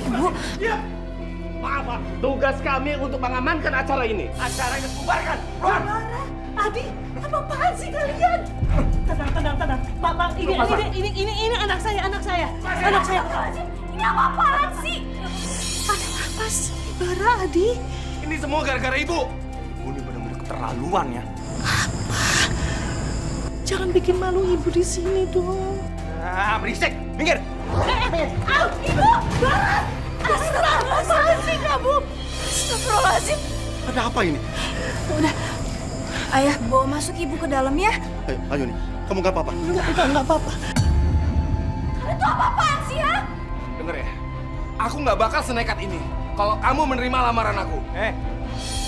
Ibu. Ya. Maaf, Pak. Tugas kami untuk mengamankan acara ini. Acaranya bubarkan. Keluar. Adi, apa-apaan sih kalian? Tenang. Pak, ini anak saya. Anak saya. Ini apa-apaan sih? Ada apa sih, Bara, Adi? Ini semua gara-gara Ibu. Ibu ini benar-benar keterlaluan ya. Jangan bikin malu ibu di sini dong. Berisik, minggir. Ibu, Bara! Astagfirullahaladzim kamu. Astagfirullahaladzim. Ada apa ini? Udah, ayah bawa masuk ibu ke dalam ya. Ayo nih, kamu nggak apa-apa? Enggak apa-apa. Kalian tuh apa-apaan sih ya? Dengar ya, aku nggak bakal senekat ini kalau kamu menerima lamaran aku.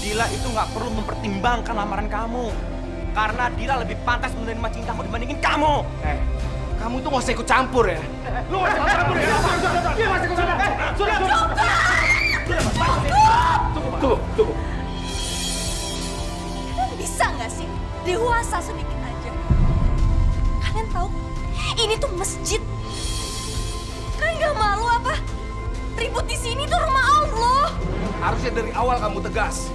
Dila itu nggak perlu mempertimbangkan lamaran kamu. Karena Dila lebih pantas menerima cintaku dibandingin kamu. Kamu tuh nggak usah ikut campur ya. Lu nggak usah ikut campur ya. Dia masih ikut campur. Tunggu. Kalian bisa nggak sih dewasa sedikit aja? Kalian tahu ini tuh masjid. Kalian nggak malu apa? Ribut di sini tuh rumah Allah. Harusnya dari awal kamu tegas.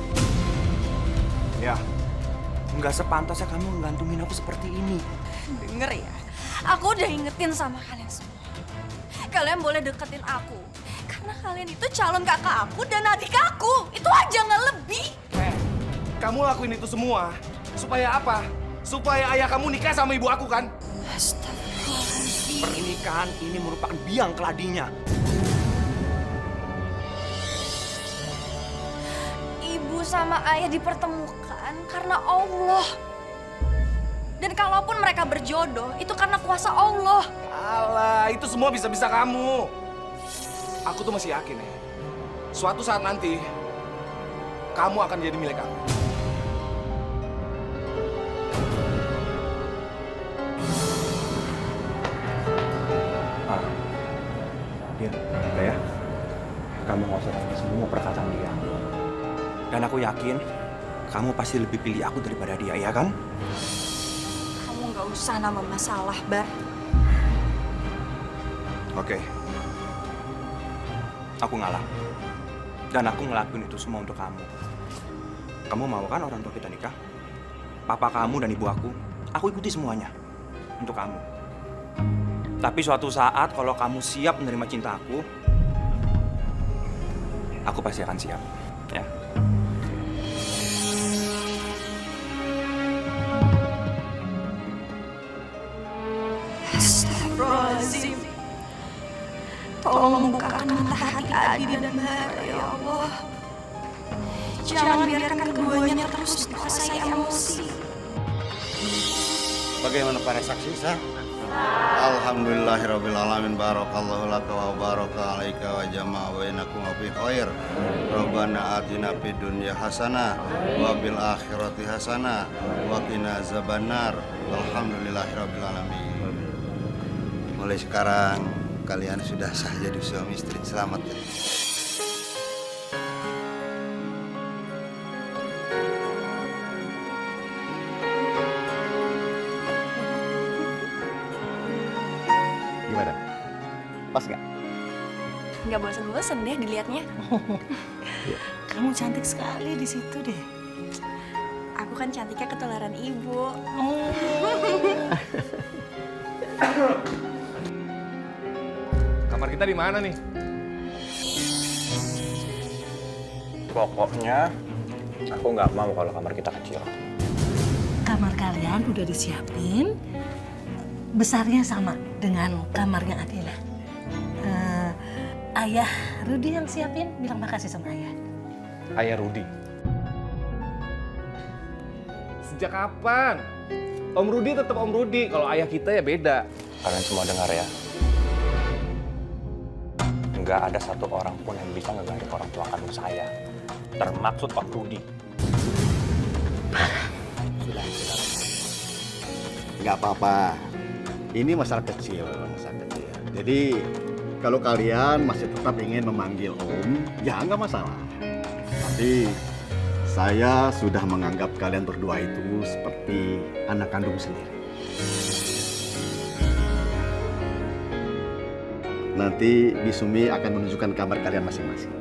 Ya, nggak sepantasnya kamu menggantungin aku seperti ini. Denger ya, aku udah ingetin sama kalian semua. Kalian boleh deketin aku. Karena kalian itu calon kakak aku dan adik aku. Itu aja nggak lebih. Kamu lakuin itu semua supaya apa? Supaya ayah kamu nikah sama ibu aku kan? Astagfirullahaladzim. Pernikahan ini merupakan biang keladinya. Ibu sama ayah dipertemukan karena Allah. Dan kalaupun mereka berjodoh, itu karena kuasa Allah. Alah, itu semua bisa-bisa kamu. Aku tuh masih yakin ya. Suatu saat nanti, kamu akan jadi milik aku. Dia, udah ya. Kamu nggak usah tanya semua perkataan dia. Dan aku yakin, kamu pasti lebih pilih aku daripada dia, ya kan? Kamu nggak usah nambah masalah, Bar. Oke. Aku ngalah. Dan aku ngelakuin itu semua untuk kamu. Kamu mau kan orang tua kita nikah? Papa kamu dan ibu aku ikuti semuanya. Untuk kamu. Tapi suatu saat kalau kamu siap menerima cinta aku pasti akan siap. Ya. Astagfirullahaladzim. Tolong bukakan mata hati Adi dan Bara, ya Allah. Jangan biarkan keduanya terus dikuasai emosi. Bagaimana para saksi sah? Alhamdulillahirrabbilalamin. Barakallahu laka wa baraka alaika wa jama'a bainakum fi khair. Rabbana atina fid dunya hasanah wa bil akhirati hasanah wa qina azabannar. Alhamdulillahirrabbilalamin. Mulai sekarang kalian sudah sah jadi suami istri. Selamat ya. Gimana? Pas nggak? Nggak bosan-bosan deh dilihatnya. Kamu cantik sekali di situ deh. Aku kan cantiknya ketularan ibu. Kamar kita di mana nih? Pokoknya, aku nggak mau kalau kamar kita kecil. Kamar kalian udah disiapin. Besarnya sama dengan kamarnya Adila. Ayah Rudi yang siapin, bilang makasih sama ayah. Ayah Rudi. Sejak kapan? Om Rudi tetap Om Rudi. Kalau ayah kita ya beda. Kalian semua dengar ya. Nggak ada satu orang pun yang bisa ngegarik orang tua kandung saya. Termaksud Om Rudi. Sudah. Nggak apa-apa. Ini masalah kecil. Jadi kalau kalian masih tetap ingin memanggil Om, ya nggak masalah. Tapi saya sudah menganggap kalian berdua itu seperti anak kandung sendiri. Nanti Bisumi akan menunjukkan kamar kalian masing-masing.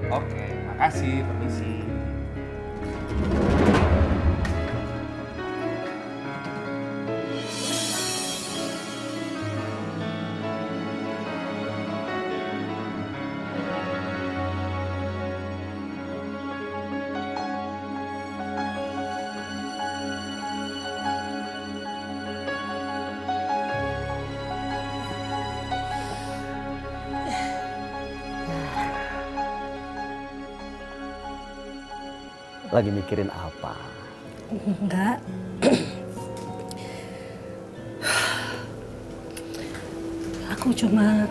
Oke, makasih, permisi. Lagi mikirin apa? Enggak. Aku cuma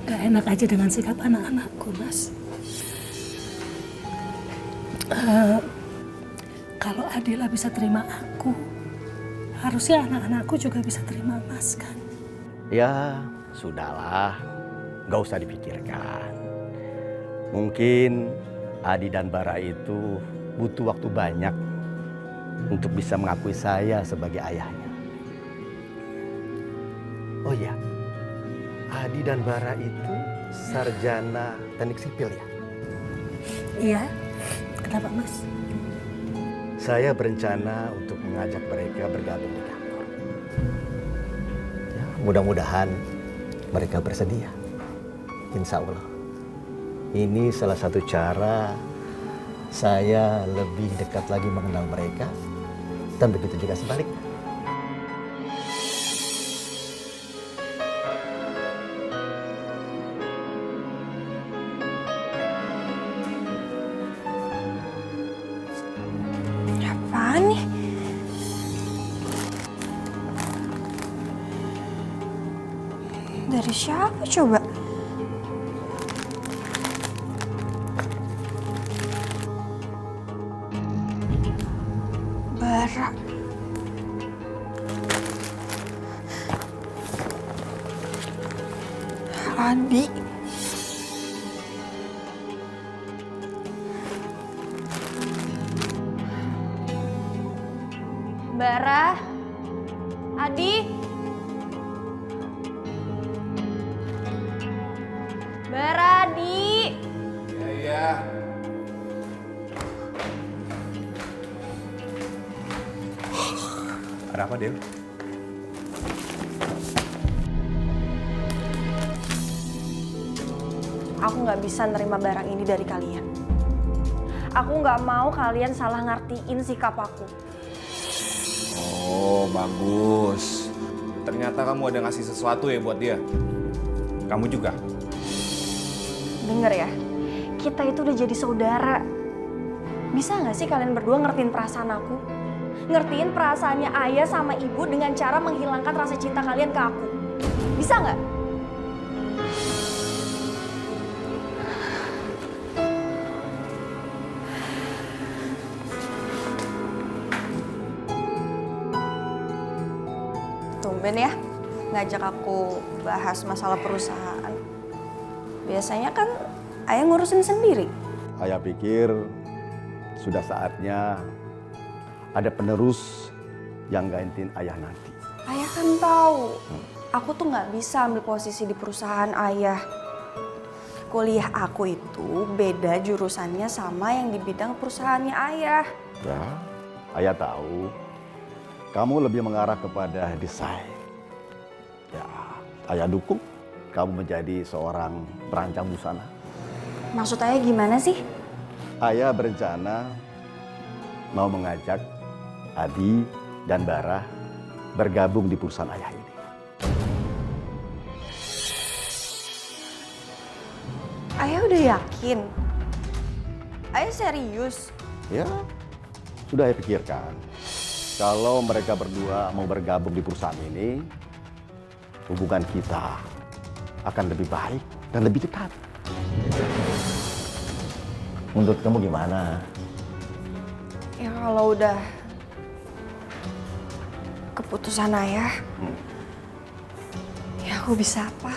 gak enak aja dengan sikap anak-anakku, Mas. Kalau Adila bisa terima aku, harusnya anak-anakku juga bisa terima Mas kan? Ya, sudahlah. Gak usah dipikirkan. Mungkin Adi dan Bara itu butuh waktu banyak untuk bisa mengakui saya sebagai ayahnya. Oh iya, Adi dan Bara itu sarjana teknik sipil ya? Iya. Kenapa, Mas? Saya berencana untuk mengajak mereka bergabung di kantor. Ya, mudah-mudahan mereka bersedia. Insya Allah. Ini salah satu cara saya lebih dekat lagi mengenal mereka, dan begitu juga sebaliknya. Apaan nih? Dari siapa coba? Bara. Adi. Bara. Adi. Bara, Adi. Iya. Ada apa, Del? Aku nggak bisa nerima barang ini dari kalian. Aku nggak mau kalian salah ngertiin sikap aku. Oh, bagus. Ternyata kamu ada ngasih sesuatu ya buat dia. Kamu juga? Dengar ya, kita itu udah jadi saudara. Bisa nggak sih kalian berdua ngertiin perasaan aku? Ngertiin perasaannya ayah sama ibu dengan cara menghilangkan rasa cinta kalian ke aku. Bisa nggak? Tumben ya, ngajak aku bahas masalah perusahaan. Biasanya kan ayah ngurusin sendiri. Saya pikir sudah saatnya ada penerus yang gantiin ayah nanti. Ayah kan tahu, aku tuh nggak bisa ambil posisi di perusahaan ayah. Kuliah aku itu beda jurusannya sama yang di bidang perusahaannya ayah. Ya, ayah tahu kamu lebih mengarah kepada desain. Ya, ayah dukung kamu menjadi seorang perancang busana. Maksud ayah gimana sih? Ayah berencana mau mengajak Adi dan Bara bergabung di perusahaan ayah ini. Ayah udah yakin? Ayah serius? Ya, sudah saya pikirkan. Kalau mereka berdua mau bergabung di perusahaan ini, hubungan kita akan lebih baik dan lebih dekat. Menurut kamu gimana? Ya kalau udah keputusan ayah, ya aku bisa apa?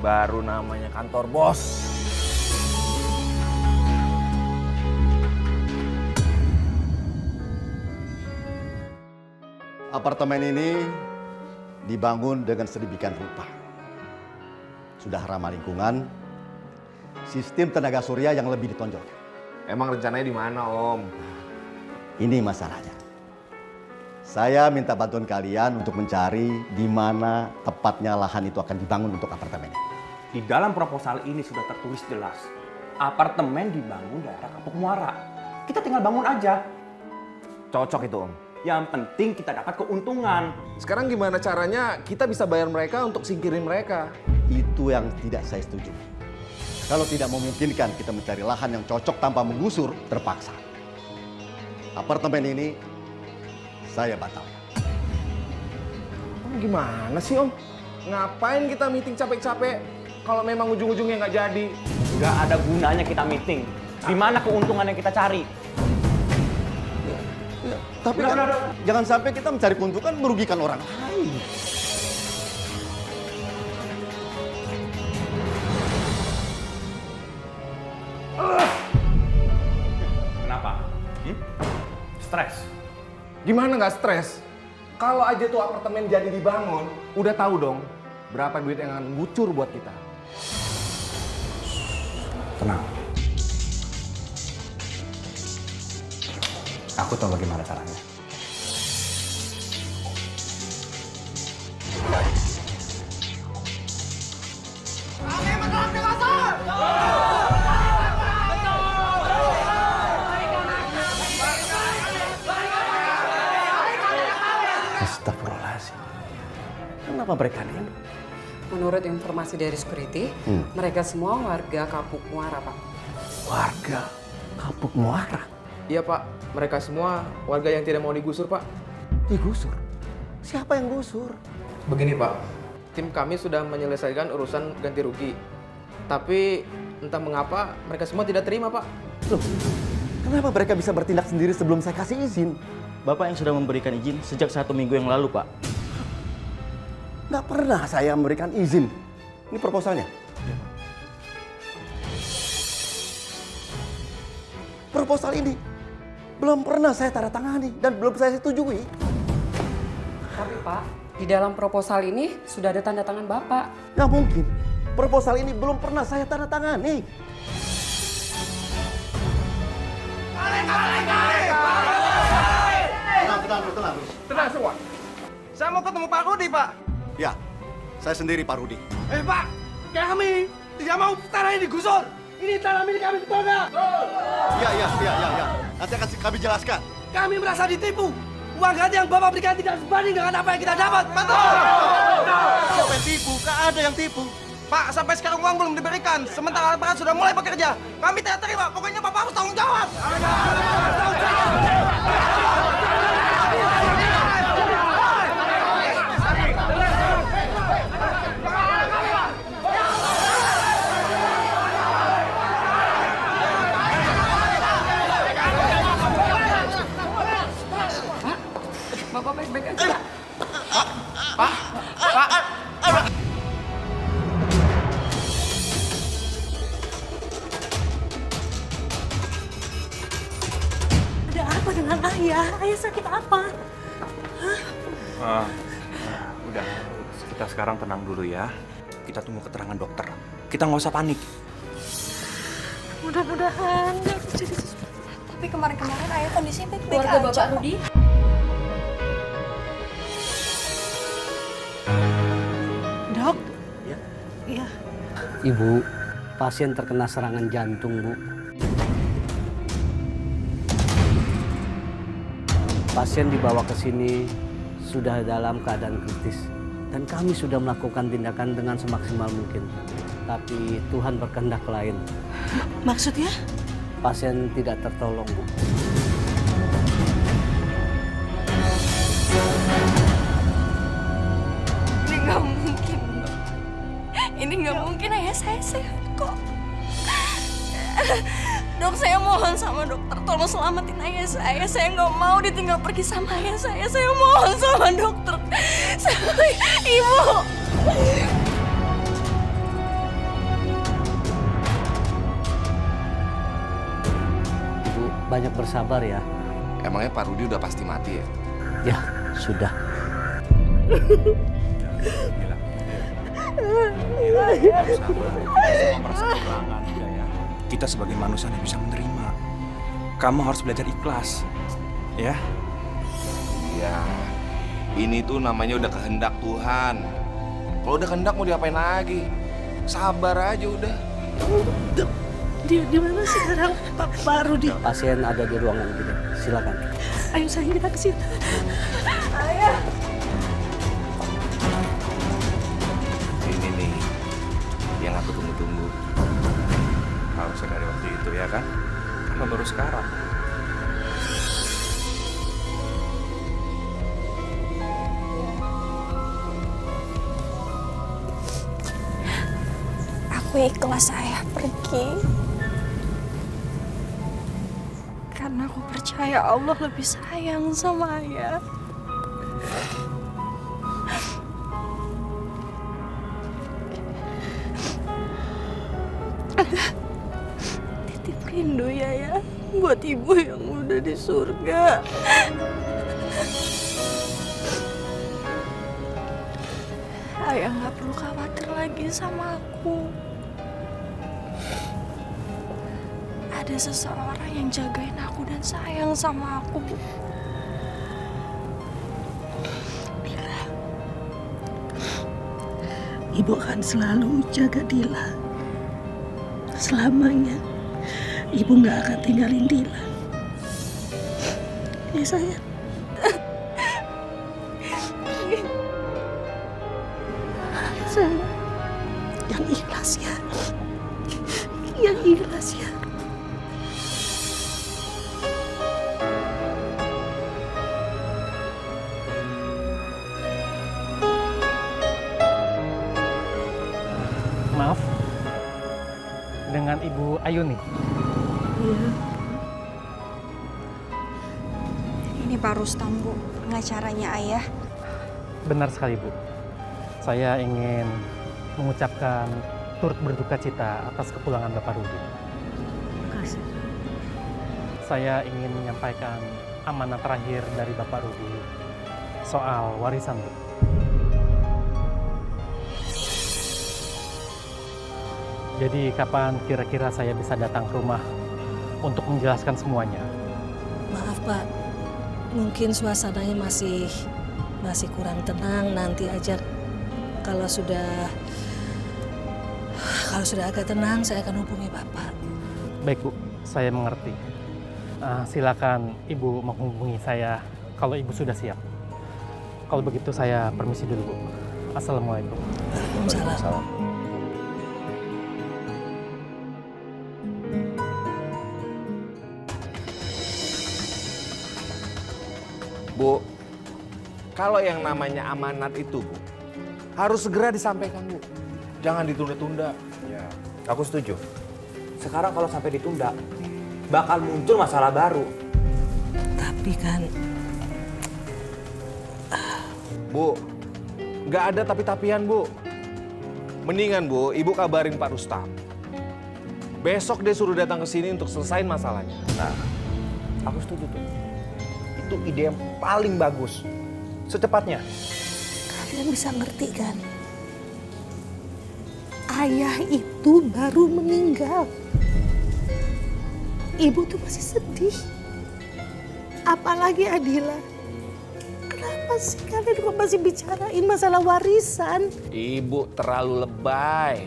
baru namanya kantor bos. Apartemen ini dibangun dengan sedemikian rupa. Sudah ramah lingkungan, sistem tenaga surya yang lebih ditonjolkan. Emang rencananya di mana, Om? Ini masalahnya. Saya minta bantuan kalian untuk mencari di mana tepatnya lahan itu akan dibangun untuk apartemen ini. Di dalam proposal ini sudah tertulis jelas, apartemen dibangun daerah Kapuk Muara. Kita tinggal bangun aja. Cocok itu, Om. Yang penting kita dapat keuntungan. Sekarang gimana caranya kita bisa bayar mereka untuk singkirin mereka? Itu yang tidak saya setuju. Kalau tidak memungkinkan kita mencari lahan yang cocok tanpa menggusur, terpaksa. Apartemen ini saya batalkan. Om gimana sih, Om? Ngapain kita meeting capek-capek kalau memang ujung-ujungnya nggak jadi? Nggak ada gunanya kita meeting. Di mana keuntungan yang kita cari? Tapi kan, jangan sampai kita mencari keuntungan merugikan orang lain. Kenapa? Stres? Gimana nggak stres? Kalau aja tuh apartemen jadi dibangun, udah tahu dong berapa duit yang akan ngucur buat kita. Tenang. Aku tahu bagaimana caranya. Astagfirullahaladzim. Kenapa mereka ini? Menurut informasi dari security, mereka semua warga Kapuk Muara, Pak. Warga Kapuk Muara? Iya, Pak. Mereka semua warga yang tidak mau digusur, Pak. Digusur? Siapa yang gusur? Begini, Pak. Tim kami sudah menyelesaikan urusan ganti rugi. Tapi entah mengapa mereka semua tidak terima, Pak. Loh, kenapa mereka bisa bertindak sendiri sebelum saya kasih izin? Bapak yang sudah memberikan izin sejak 1 minggu yang lalu, Pak. Nggak pernah saya memberikan izin. Ini proposalnya. Proposal ini belum pernah saya tanda tangani dan belum saya setujui. Tapi, Pak, di dalam proposal ini sudah ada tanda tangan Bapak. Nggak mungkin. Proposal ini belum pernah saya tanda tangani. Tenang. Tenang semua. Saya mau ketemu Pak Rudi, Pak. Ya, saya sendiri Pak Rudi. Pak, kami tidak mau tanah ini digusur. Ini tanah milik kami betul nggak? Iya. Nanti akan kami jelaskan. Kami merasa ditipu. Uang ganti yang Bapak berikan tidak sebanding dengan apa yang kita dapat. Betul. Siapa yang tipu? Nggak ada yang tipu. Pak, sampai sekarang uang belum diberikan. Sementara aparat sudah mulai bekerja. Kami tidak terima. Pokoknya Bapak harus tanggung jawab. Bapak baik-baik aja. Pak. Ada apa dengan ayah? Ayah sakit apa? Udah, kita sekarang tenang dulu ya. Kita tunggu keterangan dokter. Kita nggak usah panik. Mudah-mudahan nggak terjadi sesuatu. Tapi kemarin-kemarin ayah kondisinya baik-baik Keluarga aja. Bapak Rudi. Dok? Iya. Ibu, pasien terkena serangan jantung, Bu. Pasien dibawa ke sini sudah dalam keadaan kritis. Dan kami sudah melakukan tindakan dengan semaksimal mungkin. Tapi Tuhan berkehendak lain. Maksudnya? Pasien tidak tertolong, Bu. Ini nggak mungkin. Ini nggak mungkin, ayah saya sehat kok. Dok, saya mohon sama dokter, tolong selamatin ayah saya. Saya nggak mau ditinggal pergi sama ayah saya. Saya mohon sama dokter. Ibu. banyak bersabar ya. Emangnya Pak Rudi udah pasti mati ya? Ya, sudah. Kita sebagai manusia yang bisa menerima. Kamu harus belajar ikhlas, ya. Ya, ini tuh namanya udah kehendak Tuhan. Kalau udah kehendak mau diapain lagi? Sabar aja udah. Dia di mana sekarang Pak Rudi? Pasien ada di ruangan ini. Silakan. Ayo sayang kita ke situ. Ayah. Ini nih yang aku tunggu-tunggu. Harusnya dari waktu itu ya kan? Kenapa baru sekarang? Aku ikhlas ayah pergi. Karena aku percaya Allah lebih sayang sama ayah. Titip rindu ya buat ibu yang udah di surga. Ayah nggak perlu khawatir lagi sama aku. Ada seseorang yang jagain aku dan sayang sama aku. Dila, Ibu akan selalu jaga Dila. Selamanya Ibu nggak akan tinggalin Dila. Ya sayang. Sayang, yang ikhlas ya. Yang ikhlas ya. Maaf, dengan Ibu Ayuni. Iya. Ini Pak Rustam, Bu, pengacaranya ayah. Benar sekali, Bu. Saya ingin mengucapkan turut berduka cita atas kepulangan Bapak Rudi. Makasih. Saya ingin menyampaikan amanah terakhir dari Bapak Rudi soal warisan, Bu. Jadi kapan kira-kira saya bisa datang ke rumah untuk menjelaskan semuanya? Maaf Pak, mungkin suasananya masih kurang tenang. Nanti aja kalau sudah agak tenang saya akan hubungi Bapak. Baik Bu, saya mengerti. Silakan Ibu menghubungi saya kalau Ibu sudah siap. Kalau begitu saya permisi dulu Bu. Assalamualaikum. Waalaikumsalam. Bu, kalau yang namanya amanat itu, Bu, harus segera disampaikan, Bu. Jangan ditunda-tunda. Ya, aku setuju. Sekarang kalau sampai ditunda, bakal muncul masalah baru. Tapi kan, Bu, nggak ada tapi-tapian, Bu. Mendingan, Bu, Ibu kabarin Pak Rustam. Besok dia suruh datang ke sini untuk selesain masalahnya. Nah, aku setuju tuh. Itu ide yang paling bagus. Secepatnya. kalian bisa ngerti kan? Ayah itu baru meninggal. Ibu tuh masih sedih. Apalagi Adila. Kenapa sih kalian kok masih bicarain masalah warisan? Ibu terlalu lebay.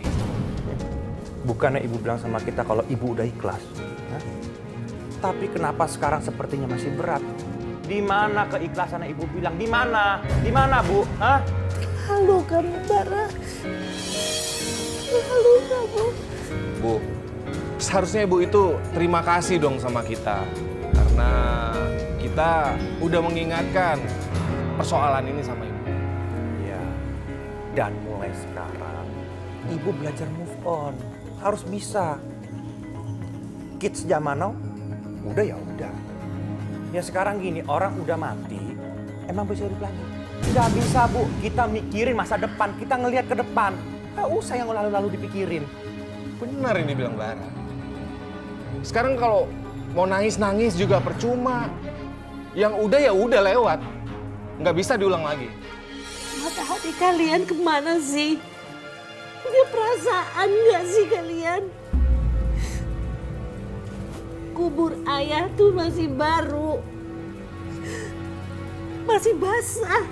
Bukannya ibu bilang sama kita kalau ibu udah ikhlas. Hah? Tapi kenapa sekarang sepertinya masih berat? Di mana keikhlasannya ibu bilang? Di mana? Di mana, Bu? Hah? Halo kamu, Bara. Halo kamu. Bu, seharusnya Ibu itu terima kasih dong sama kita. Karena kita udah mengingatkan persoalan ini sama Ibu. Iya. Dan mulai sekarang, ibu belajar move on. Harus bisa. Kids zaman now, udah ya udah. Ya sekarang gini, orang udah mati, emang bisa hidup lagi? Nggak bisa, Bu. Kita mikirin masa depan, kita ngelihat ke depan. Nggak usah yang lalu-lalu dipikirin. Benar ini bilang Bara. Sekarang kalau Mau nangis-nangis juga percuma. Yang udah ya udah lewat. Nggak bisa diulang lagi. Mata hati kalian kemana sih? Punya perasaan nggak sih kalian? Kubur ayah tuh masih baru. Masih basah.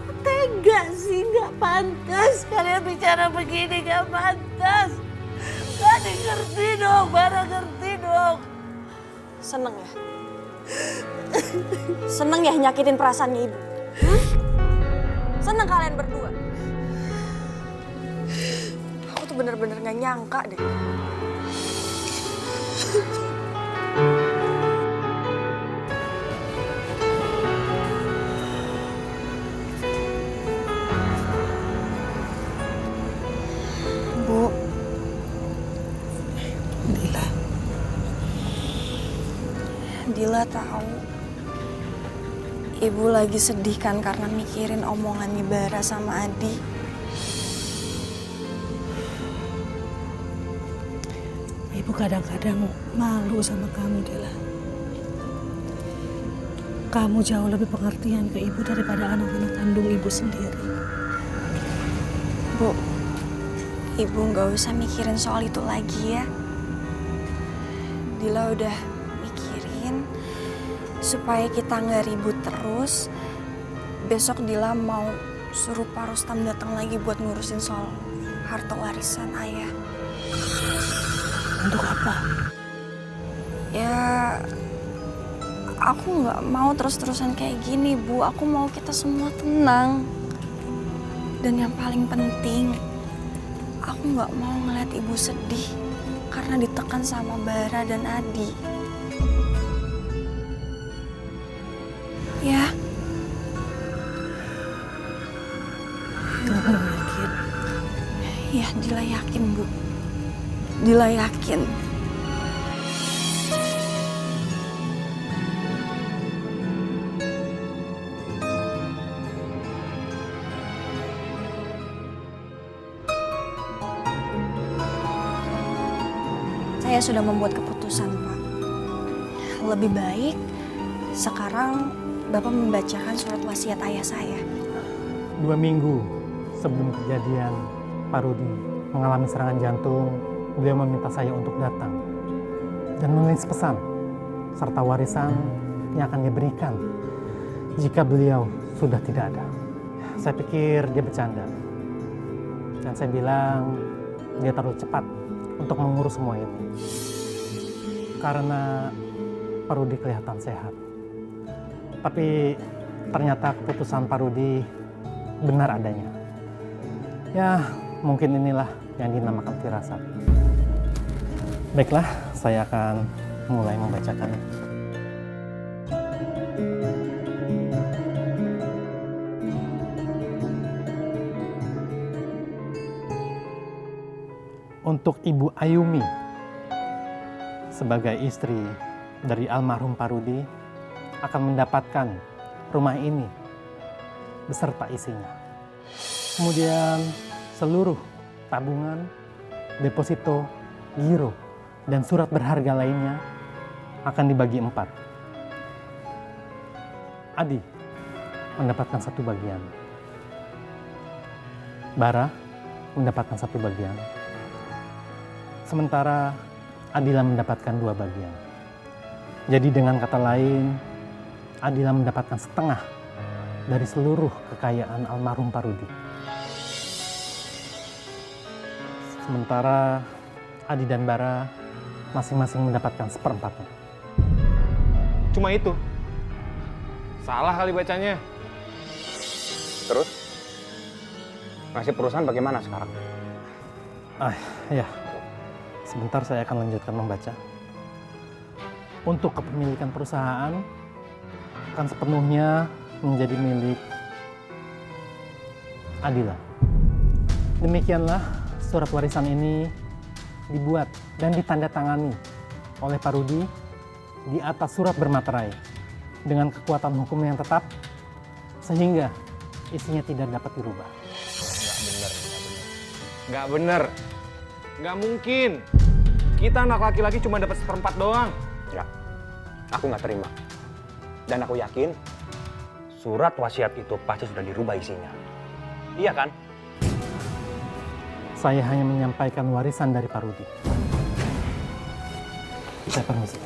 Kok tega sih? Nggak pantas kalian bicara begini, nggak pantas. Gak ngerti dong, Bara ngerti dong. Seneng ya? Seneng ya nyakitin perasaannya ibu? Seneng kalian berdua? Aku tuh bener-bener gak nyangka deh. Bu. Dila tahu ibu lagi sedih kan karena mikirin omongannya Bara sama Adi. Ibu kadang-kadang malu sama kamu, Dila. Kamu jauh lebih pengertian ke ibu daripada anak-anak kandung ibu sendiri. Bu, ibu nggak usah mikirin soal itu lagi ya. Dila udah mikirin supaya kita nggak ribut terus. Besok Dila mau suruh Pak Rustam datang lagi buat ngurusin soal harta warisan ayah. Untuk apa? Ya, aku nggak mau terus-terusan kayak gini, Bu. Aku mau kita semua tenang. Dan yang paling penting, aku nggak mau ngeliat ibu sedih karena ditekan sama Bara dan Adi. Ya. Kamu yakin? Ya, Dila yakin, Bu. Dila yakin. Saya sudah membuat keputusan, Pak. Lebih baik sekarang Bapak membacakan surat wasiat ayah saya. 2 minggu sebelum kejadian Pak Rudi mengalami serangan jantung, beliau meminta saya untuk datang dan menulis pesan serta warisan yang akan diberikan jika beliau sudah tidak ada. Saya pikir dia bercanda dan saya bilang dia terlalu cepat untuk mengurus semua itu karena Pak Rudi kelihatan sehat. Tapi ternyata keputusan Pak Rudi benar adanya. Ya, mungkin inilah yang dinamakan firasat. Baiklah, saya akan mulai membacakannya. Untuk Ibu Ayumi, sebagai istri dari almarhum Pak Rudi, akan mendapatkan rumah ini beserta isinya. Kemudian seluruh tabungan, deposito, giro, dan surat berharga lainnya akan dibagi 4. Adi mendapatkan 1 bagian. Bara mendapatkan 1 bagian. Sementara Adila mendapatkan 2 bagian. Jadi dengan kata lain, Adila mendapatkan setengah dari seluruh kekayaan almarhum Pak Rudi. Sementara Adi dan Bara masing-masing mendapatkan 1/4-nya. Cuma itu. Salah kali bacanya. Terus? Nasib perusahaan bagaimana sekarang? Ya. Sebentar saya akan lanjutkan membaca. Untuk kepemilikan perusahaan akan sepenuhnya menjadi milik Adila. Demikianlah surat warisan ini dibuat dan ditandatangani oleh Pak Rudi di atas surat bermaterai dengan kekuatan hukum yang tetap sehingga isinya tidak dapat dirubah. Nggak bener. Nggak mungkin. Kita anak laki-laki cuma dapat 1/4 doang. Ya, aku nggak terima. Dan aku yakin surat wasiat itu pasti sudah dirubah isinya. Iya kan? Saya hanya menyampaikan warisan dari Pak Rudi. Saya permisi.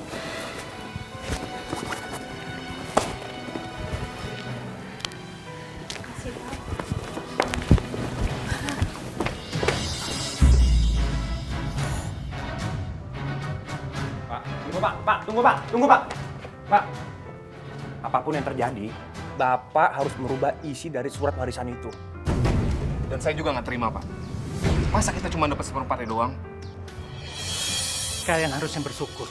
Tunggu Pak. Pak, apapun yang terjadi, Bapak harus merubah isi dari surat warisan itu. Dan saya juga nggak terima, Pak. Masa kita cuma dapat seperempatnya doang? Kalian harusnya bersyukur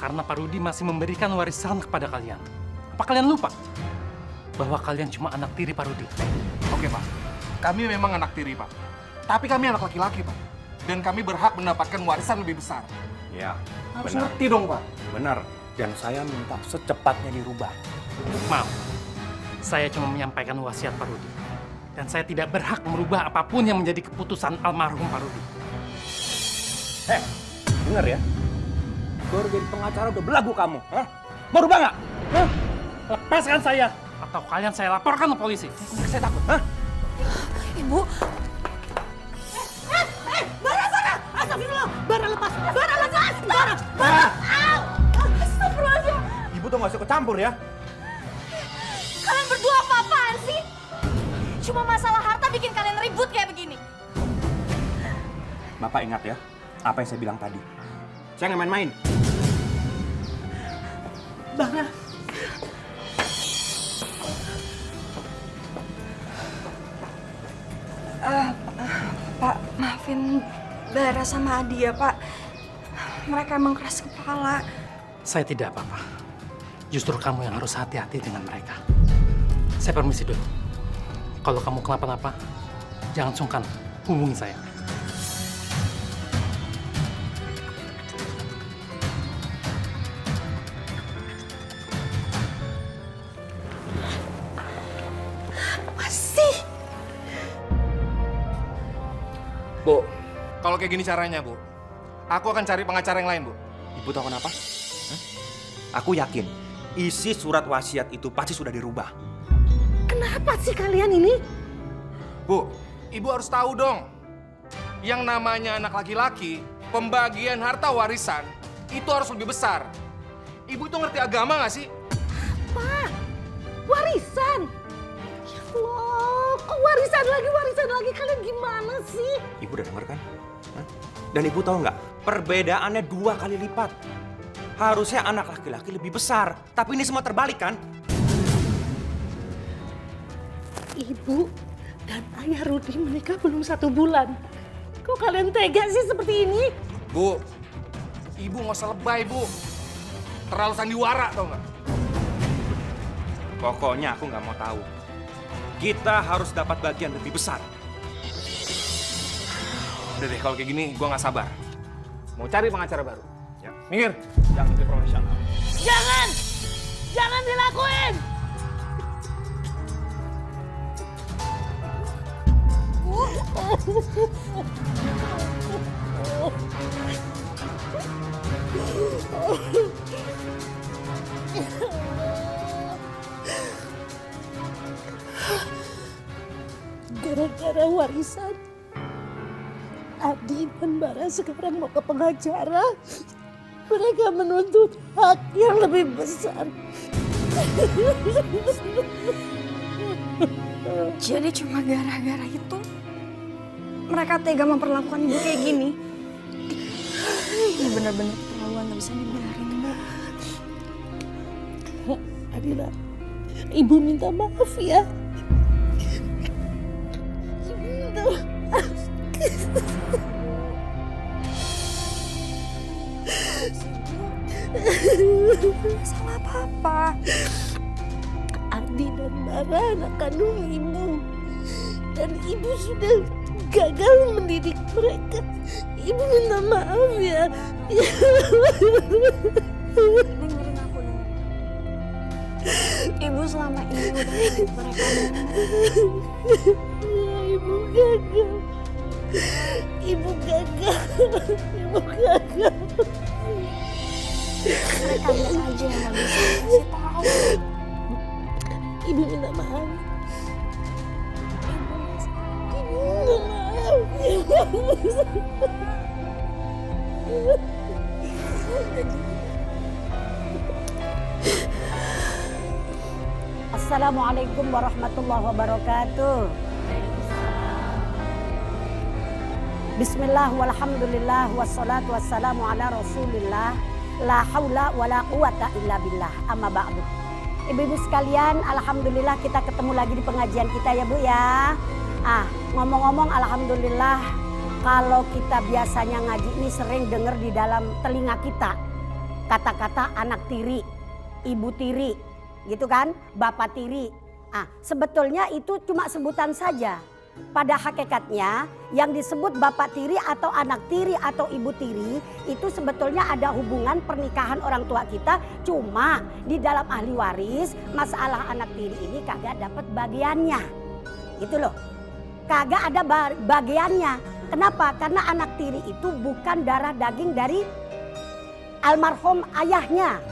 karena Pak Rudi masih memberikan warisan kepada kalian. Apa kalian lupa bahwa kalian cuma anak tiri Pak Rudi? Oke, Pak. Kami memang anak tiri, Pak. Tapi kami anak laki-laki, Pak. Dan kami berhak mendapatkan warisan lebih besar. Ya, Harus benar. ngerti dong, Pak. Benar. Dan saya minta secepatnya dirubah. Maaf, saya cuma menyampaikan wasiat Pak Rudi. Dan saya tidak berhak merubah apapun yang menjadi keputusan almarhum Pak Rudi. Heh, denger ya. Baru jadi pengacara udah belagu kamu. Hah? Mau rubah nggak? Hah? Lepaskan saya, atau kalian saya laporkan ke polisi. Saya takut. Hah? Ibu, Bara sana! Astagfirullah! Bara lepas! Bara lepas! Bara! Au! Astagfirullahaladzim! Ibu tuh nggak usah kecampur ya. kalian berdua apa-apaan sih? Cuma masalah harta bikin kalian ribut kayak begini. Bapak ingat ya, apa yang saya bilang tadi. Saya nggak main-main. Bara! Pak, maafin Bara sama Adi ya, Pak. Mereka emang keras kepala. Saya tidak apa-apa. Justru kamu yang harus hati-hati dengan mereka. Saya permisi dulu. Kalau kamu kenapa-napa, jangan sungkan hubungi saya. Masih! Bu, kalau kayak gini caranya, Bu, aku akan cari pengacara yang lain, Bu. Ibu tahu kenapa? Hah? Aku yakin isi surat wasiat itu pasti sudah dirubah. Kenapa sih kalian ini? Bu, Ibu harus tahu dong. Yang namanya anak laki-laki, pembagian harta warisan itu harus lebih besar. Ibu itu ngerti agama nggak sih? Apa? Warisan? Ya Allah, kok warisan lagi? Kalian gimana sih? Ibu udah denger kan? Hah? Dan ibu tahu nggak? Perbedaannya 2 kali lipat. Harusnya anak laki-laki lebih besar. Tapi ini semua terbalik kan? Ibu dan ayah Rudi menikah belum 1 bulan. Kok kalian tega sih seperti ini? Bu, Ibu nggak usah lebay, Bu. Terlalu sandiwara, tau nggak? Pokoknya aku nggak mau tahu. Kita harus dapat bagian lebih besar. Udah deh, kalau kayak gini gue nggak sabar. Mau cari pengacara baru. Ya. Minggir. Yang lebih profesional. Jangan! Jangan dilakuin! Gara-gara warisan, Adi dan Bara sekarang mau ke pengacara. Mereka menuntut hak yang lebih besar. Jadi cuma gara-gara itu mereka tega memperlakukan ibu kayak gini. Ini benar-benar keterlaluan, nggak bisa dibiarin, Bu. Adila, Ibu minta maaf ya. Ibu minta maaf. Salah apa-apa. Adi dan Bara anak kandung Ibu. Dan Ibu sudah gagal mendidik mereka. Ibu minta maaf ya. Dengerin aku dong. Ibu selama ini udah mendidik mereka dengan Ibu gagal. Ibu gagal. Ibu gagal. Kalian aja yang nggak bisa kasih tahu. Ibu minta maaf. Ibu minta maaf. Assalamualaikum warahmatullahi wabarakatuh. Bismillah walhamdulillah wassalatu wassalamu ala rasulillah. La haula wala quwata illa billah. Amma ba'du. Ibu-ibu sekalian, alhamdulillah kita ketemu lagi di pengajian kita ya Bu ya. Ngomong-ngomong alhamdulillah, kalau kita biasanya ngaji ini sering dengar di dalam telinga kita kata-kata anak tiri, ibu tiri, gitu kan, bapak tiri. Sebetulnya itu cuma sebutan saja. Pada hakikatnya yang disebut bapak tiri atau anak tiri atau ibu tiri itu sebetulnya ada hubungan pernikahan orang tua kita. Cuma di dalam ahli waris masalah anak tiri ini kagak dapat bagiannya. Gitu loh. Kagak ada bagiannya. Kenapa? Karena anak tiri itu bukan darah daging dari almarhum ayahnya.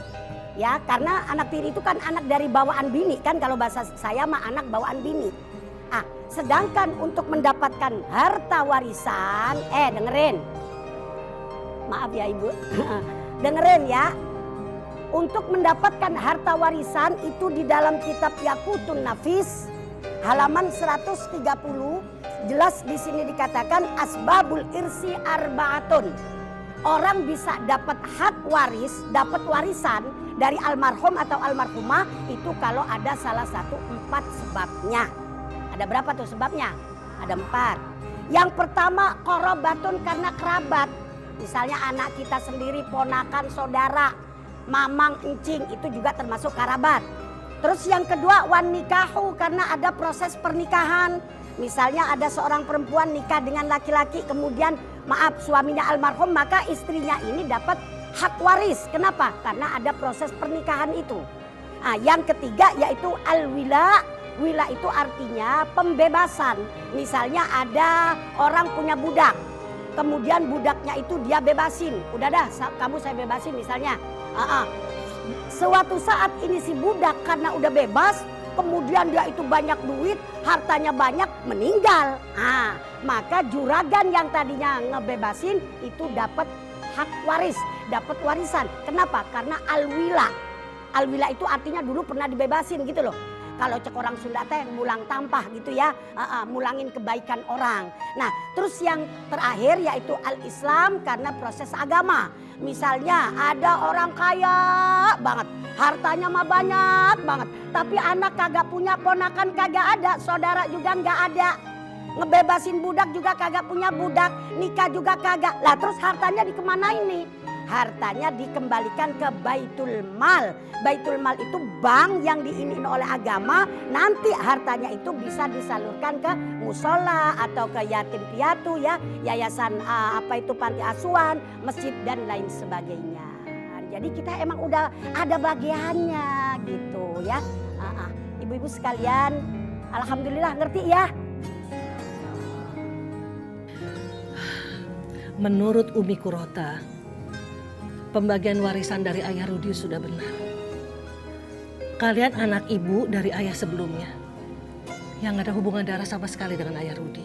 Ya, karena anak tiri itu kan anak dari bawaan bini kan, kalau bahasa saya mah anak bawaan bini. Sedangkan untuk mendapatkan harta warisan, dengerin. Maaf ya Ibu. Dengerin ya. Untuk mendapatkan harta warisan itu di dalam kitab Yaqutun Nafis halaman 130 jelas di sini dikatakan asbabul irsi arbaatun. Orang bisa dapat hak waris, dapat warisan dari almarhum atau almarhumah itu kalau ada salah satu 4 sebabnya. Ada berapa tuh sebabnya? Ada 4. Yang pertama qorobatun karena kerabat. Misalnya anak kita sendiri, ponakan, saudara, mamang, encing itu juga termasuk kerabat. Terus yang kedua wan nikahu karena ada proses pernikahan. Misalnya ada seorang perempuan nikah dengan laki-laki kemudian suaminya almarhum maka istrinya ini dapat hak waris. Kenapa? Karena ada proses pernikahan itu. Yang ketiga yaitu al-wila. Wila itu artinya pembebasan. Misalnya ada orang punya budak. Kemudian budaknya itu dia bebasin. Udah dah kamu saya bebasin misalnya. Suatu saat ini si budak karena udah bebas. Kemudian dia itu banyak duit. Hartanya banyak meninggal. Maka juragan yang tadinya ngebebasin itu dapat hak waris. Dapat warisan. Kenapa? Karena al-wila. Al-wila itu artinya dulu pernah dibebasin gitu loh. Kalau cek orang Sunda teh mulang tampah gitu ya, mulangin kebaikan orang. Nah terus yang terakhir yaitu al-Islam karena proses agama. Misalnya ada orang kaya banget, hartanya mah banyak banget. Tapi anak kagak punya, ponakan kagak ada, saudara juga nggak ada. Ngebebasin budak juga kagak punya budak, nikah juga kagak. Lah terus hartanya dikemanain nih? Hartanya dikembalikan ke Baitul Mal. Baitul Mal itu bank yang diinin oleh agama. Nanti hartanya itu bisa disalurkan ke musola atau ke yatim piatu ya, yayasan panti asuhan, masjid dan lain sebagainya. Jadi kita emang udah ada bagiannya gitu ya. Ibu-ibu sekalian, alhamdulillah ngerti ya. Menurut Umi Kurota, pembagian warisan dari ayah Rudi sudah benar. Kalian anak ibu dari ayah sebelumnya yang ada hubungan darah sama sekali dengan ayah Rudi.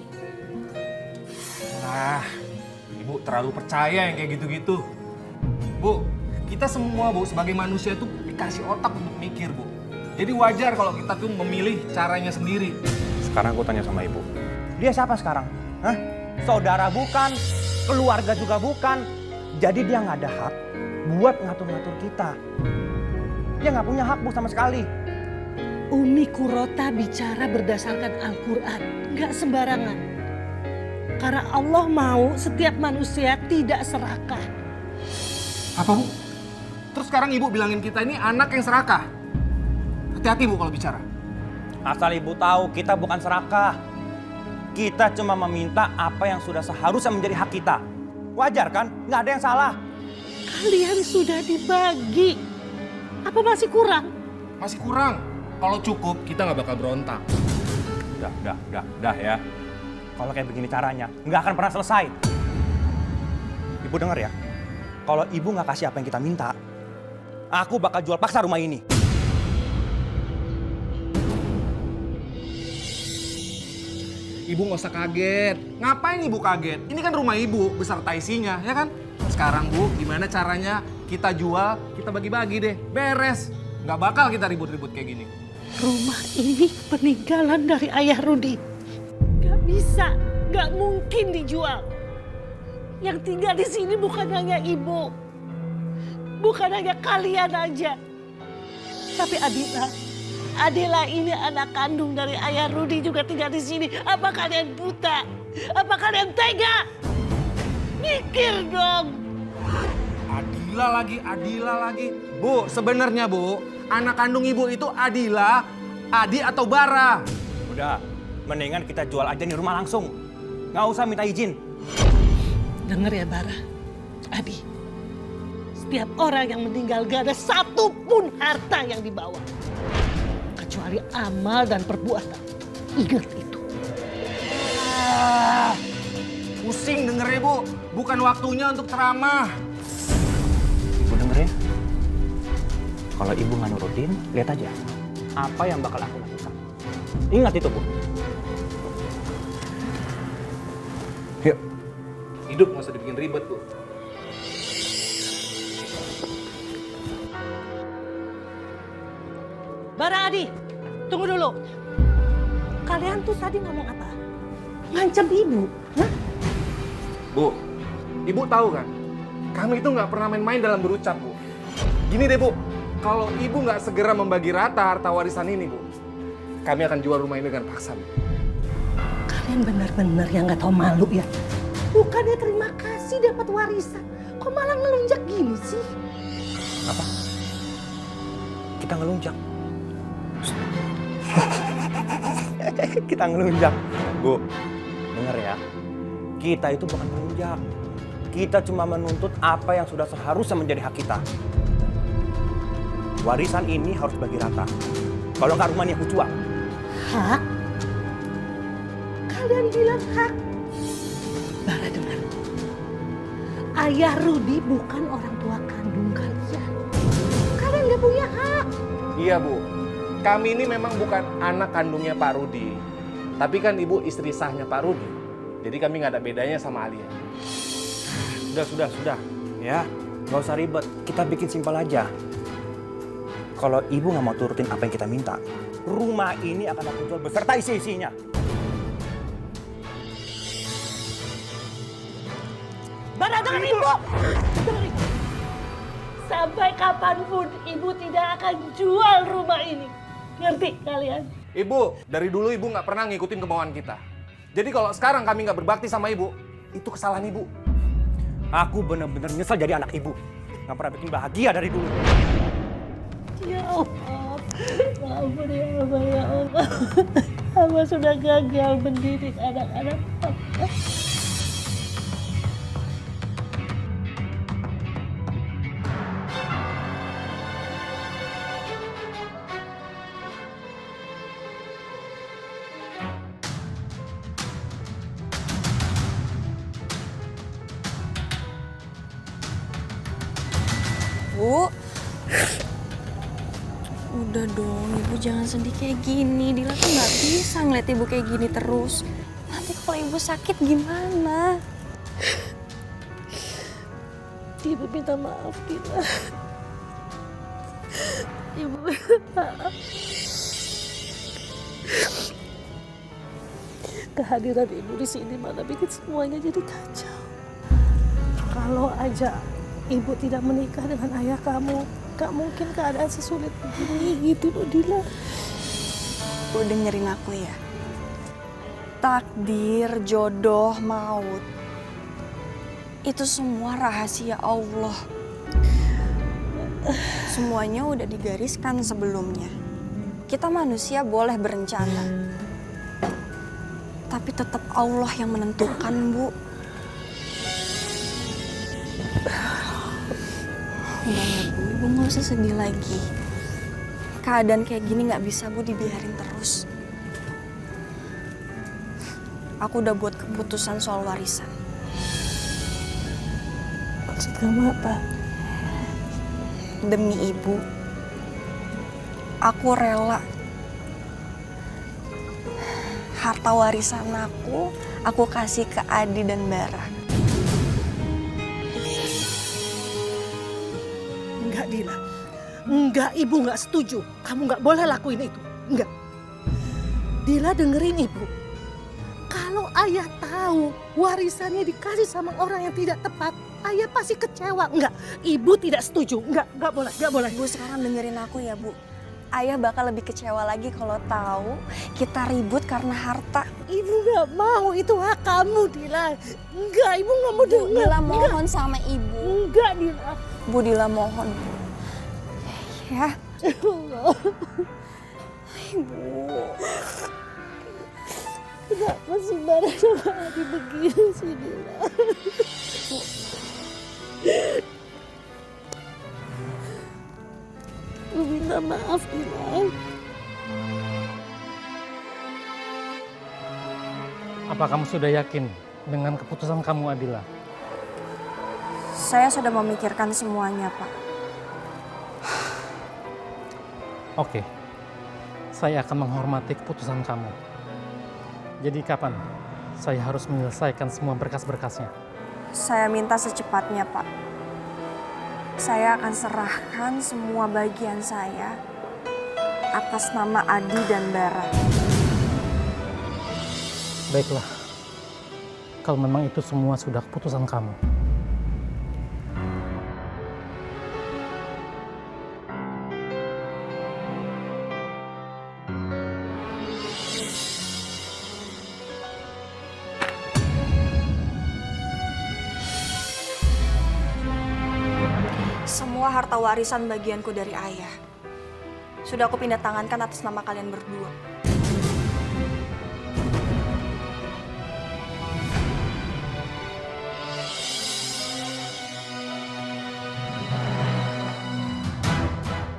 Ibu terlalu percaya yang kayak gitu-gitu. Bu, kita semua Bu sebagai manusia tuh dikasih otak untuk mikir Bu. Jadi wajar kalau kita tuh memilih caranya sendiri. Sekarang aku tanya sama ibu. Dia siapa sekarang? Saudara bukan, keluarga juga bukan. Jadi dia nggak ada hak buat ngatur-ngatur kita. Dia nggak punya hak Bu sama sekali. Umi Kurota bicara berdasarkan Al-Quran, nggak sembarangan. Karena Allah mau setiap manusia tidak serakah. Apa Bu? Terus sekarang ibu bilangin kita ini anak yang serakah. Hati-hati Bu kalau bicara. Asal ibu tahu kita bukan serakah. Kita cuma meminta apa yang sudah seharusnya menjadi hak kita. Wajar kan? Nggak ada yang salah. Kalian sudah dibagi. Apa masih kurang? Masih kurang. Kalau cukup kita nggak bakal berontak. Udah ya. Kalau kayak begini caranya, nggak akan pernah selesai. Ibu dengar ya, kalau ibu nggak kasih apa yang kita minta, Aku bakal jual paksa rumah ini. Ibu nggak usah kaget. Ngapain ibu kaget? Ini kan rumah ibu beserta isinya, ya kan? Sekarang bu, gimana caranya kita jual, kita bagi-bagi deh. Beres. Nggak bakal kita ribut-ribut kayak gini. Rumah ini peninggalan dari ayah Rudi. Gak bisa, gak mungkin dijual. Yang tinggal di sini bukan hanya ibu, bukan hanya kalian aja, tapi Adila ini anak kandung dari ayah Rudi juga tinggal di sini. Apa kalian buta? Apa kalian tega? Mikir dong. Adila lagi. Bu, sebenarnya bu, anak kandung ibu itu Adila, Adi atau Bara. Udah, mendingan kita jual aja nih rumah langsung. Nggak usah minta izin. Dengar ya Bara, Adi. Setiap orang yang meninggal gak ada satupun harta yang dibawa. Kecuali amal dan perbuatan. Ingat itu. Pusing dengernya bu, bukan waktunya untuk ceramah. Ibu denger ya. Kalau ibu nggak nurutin, lihat aja apa yang bakal aku lakukan. Ingat itu bu. Yuk. Hidup nggak usah dibikin ribet bu. Bara, Adi, tunggu dulu. Kalian tuh tadi ngomong apa? Ngancam ibu, hah? Bu, ibu tahu kan? Kami itu nggak pernah main-main dalam berucap bu. Gini deh bu, kalau ibu nggak segera membagi rata harta warisan ini bu, kami akan jual rumah ini dengan paksa bu. Kalian benar-benar yang nggak tahu malu ya. Bukannya terima kasih dapat warisan, kok malah ngelunjak gini sih? Apa? Kita ngelunjak. Kita ngelunjak. Bu, denger ya. Kita itu bukan ngelunjak. Kita cuma menuntut apa yang sudah seharusnya menjadi hak kita. Warisan ini harus bagi rata. Kalau nggak rumah ini aku jual. Hak? Kalian bilang hak? Bara dengar. Ayah Rudi bukan orang tua kandung kalian. Kalian nggak punya hak. Iya bu, kami ini memang bukan anak kandungnya Pak Rudi. Tapi kan ibu istri sahnya Pak Rudi. Jadi kami nggak ada bedanya sama Alia. Sudah. Ya, nggak usah ribet. Kita bikin simpel aja. Kalau ibu nggak mau turutin apa yang kita minta, rumah ini akan aku jual beserta isi-isinya. Bara, dengar ibu! Dengar ibu! Sampai kapanpun ibu tidak akan jual rumah ini. Ngerti kalian? Ibu, dari dulu ibu nggak pernah ngikutin kemauan kita. Jadi kalau sekarang kami nggak berbakti sama ibu, itu kesalahan ibu. Aku benar-benar nyesel jadi anak ibu. Nggak pernah bikin bahagia dari dulu. Ya Allah, maafkan ya Allah, ya Allah. Hamba sudah gagal mendidik anak-anak hamba. Bu, udah dong, ibu jangan sedih kayak gini. Dila tuh nggak bisa ngeliat ibu kayak gini terus. Nanti kalau ibu sakit gimana? Ibu minta maaf, Dila. Ibu minta maaf. Kehadiran ibu di sini malah bikin semuanya jadi kacau. Kalau aja ibu tidak menikah dengan ayah kamu, gak mungkin keadaan sesulit begini gitu loh, Dila. Bu, dengerin aku ya. Takdir, jodoh, maut, itu semua rahasia Allah. Semuanya udah digariskan sebelumnya. Kita manusia boleh berencana, tapi tetap Allah yang menentukan, Bu. Udah ya Bu, Ibu nggak usah sedih lagi. Keadaan kayak gini nggak bisa Bu dibiarin terus. Aku udah buat keputusan soal warisan. Maksud kamu apa? Demi ibu, aku rela. Harta warisan aku kasih ke Adi dan Bara. Enggak, Dila. Enggak, Ibu nggak setuju. Kamu nggak boleh lakuin itu. Enggak. Dila, dengerin Ibu. Kalau ayah tahu warisannya dikasih sama orang yang tidak tepat, ayah pasti kecewa. Enggak, Ibu tidak setuju. Enggak boleh, enggak boleh. Bu, sekarang dengerin aku ya, Bu. Ayah bakal lebih kecewa lagi kalau tahu kita ribut karena harta. Ibu nggak mau, itu hak kamu, Dila. Enggak, Ibu nggak mau dengar. Bu, Dila mohon sama Ibu. Enggak, Dila. Bu, Dila mohon. Ya. Allah. Ibu. Kenapa sih marah sama Adi begini sih, Dila? Aku minta maaf, Dila. Apa kamu sudah yakin dengan keputusan kamu, Adila? Saya sudah memikirkan semuanya, Pak. Oke, saya akan menghormati keputusan kamu. Jadi kapan saya harus menyelesaikan semua berkas-berkasnya? Saya minta secepatnya, Pak. Saya akan serahkan semua bagian saya atas nama Adi dan Bara. Baiklah, kalau memang itu semua sudah keputusan kamu. Semua harta warisan bagianku dari ayah sudah aku pindah tangankan atas nama kalian berdua.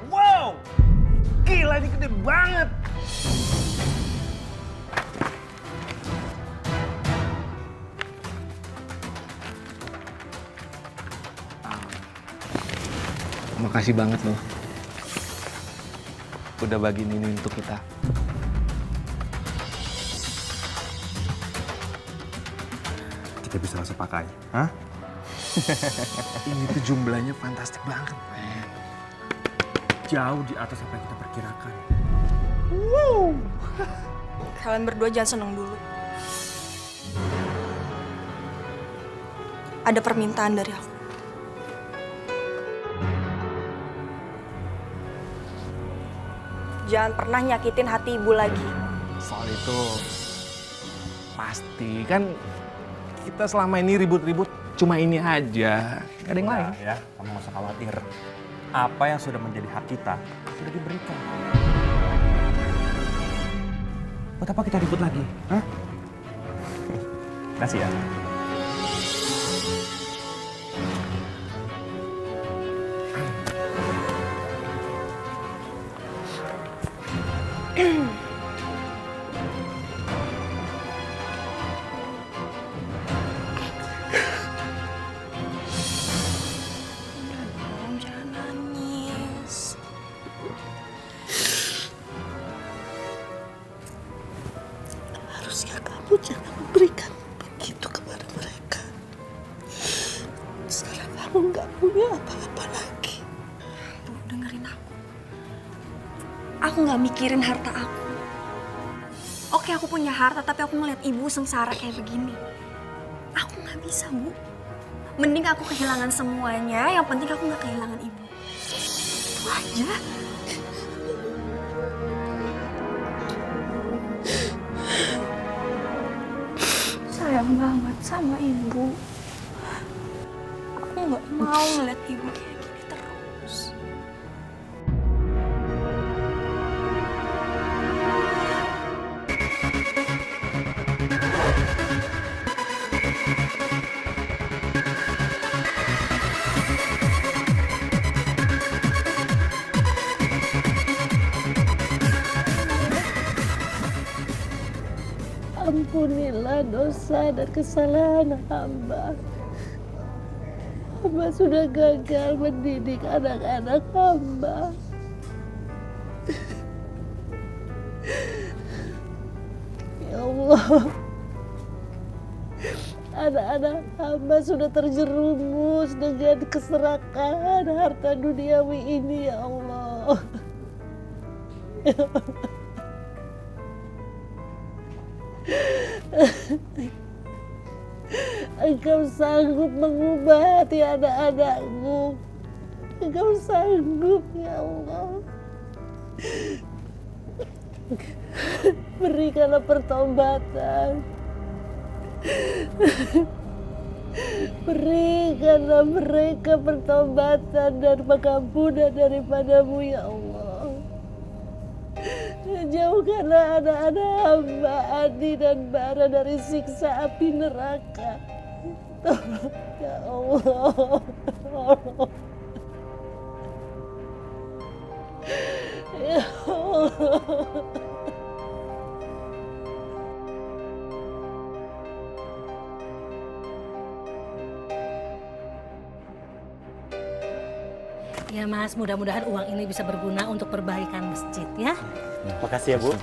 Wow, gila ini gede banget. Makasih banget loh. Udah bagiin ini untuk kita. Kita bisa langsung pakai, hah? Ini tuh jumlahnya fantastik banget, men. Jauh di atas apa yang kita perkirakan. Kalian berdua jangan seneng dulu. Ada permintaan dari aku. Jangan pernah nyakitin hati ibu lagi. Soal itu pasti kan kita selama ini ribut-ribut cuma ini aja, gak ada yang lain. Ya, kamu gak usah khawatir. Apa yang sudah menjadi hak kita sudah diberikan. Buat apa kita ribut lagi? Hah? Kasih ya. Jangan nangis. Harusnya kamu jangan memberikan begitu kepada mereka. Sekarang kamu nggak punya apa-apa lagi. Bu, dengerin aku. Aku nggak mikirin harta aku. Oke, aku punya harta, tapi aku ngeliat ibu sengsara kayak begini. Aku nggak bisa, Bu. Mending aku kehilangan semuanya, yang penting aku nggak kehilangan ibu. Itu aja. Sayang banget sama ibu. Aku nggak mau ngeliat ibu kayak gini terus. Ampunilah dosa dan kesalahan hamba. hamba sudah gagal mendidik anak-anak hamba. Ya Allah, anak-anak hamba sudah terjerumus dengan keserakahan harta duniawi ini, ya Allah. Engkau sanggup mengubah hati anak-anakmu. Engkau sanggup, ya Allah. Berikanlah pertobatan. Berikanlah mereka pertobatan dan pengampunan daripadamu, ya Allah. Jauhkanlah anak-anak hamba Adi dan Bara dari siksa api neraka. Tolong, ya Allah. Tolong. Ya Allah. Ya Mas, mudah-mudahan uang ini bisa berguna untuk perbaikan masjid ya. Makasih ya, Bu.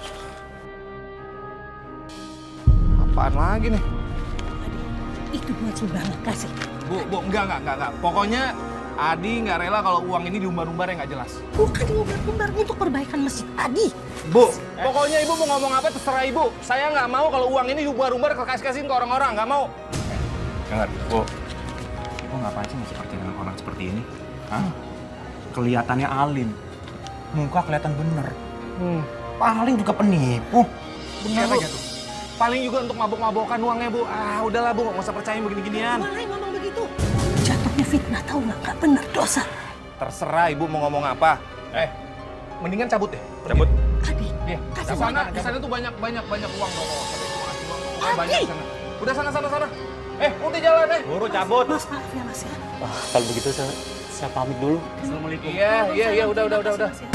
Apaan lagi nih? Itu buat sumbangan, kasih. Bu, enggak. Pokoknya Adi nggak rela kalau uang ini diumbar-umbar yang nggak jelas. Bukan diumbar-umbar untuk perbaikan masjid Adi. Bu, pokoknya ibu mau ngomong apa terserah ibu. Saya nggak mau kalau uang ini diumbar-umbar kasih-kasihin ke orang-orang, nggak mau. Dengar, Bu. Ibu ngapain sih masih percaya dengan orang seperti ini? Hah? Kelihatannya alim. Muka kelihatan bener. Paling juga penipu. Bener aja tuh. Paling juga untuk mabok-mabokan uangnya, Bu. Ah, udahlah, Bu. Nggak usah percaya begini-ginian. Boleh ngomong begitu. Jatuhnya fitnah, tahu nggak benar, dosa. Terserah ibu mau ngomong apa. Mendingan cabut deh. Cabut. Adi, Iya, di sana tuh banyak uang dong. Banyak sana. Udah sana. Udah jalan deh. Buru cabut. Mas, maaf ya Mas ya. Kalau begitu saya pamit dulu. Assalamualaikum. Iya, udah. Mas, ya.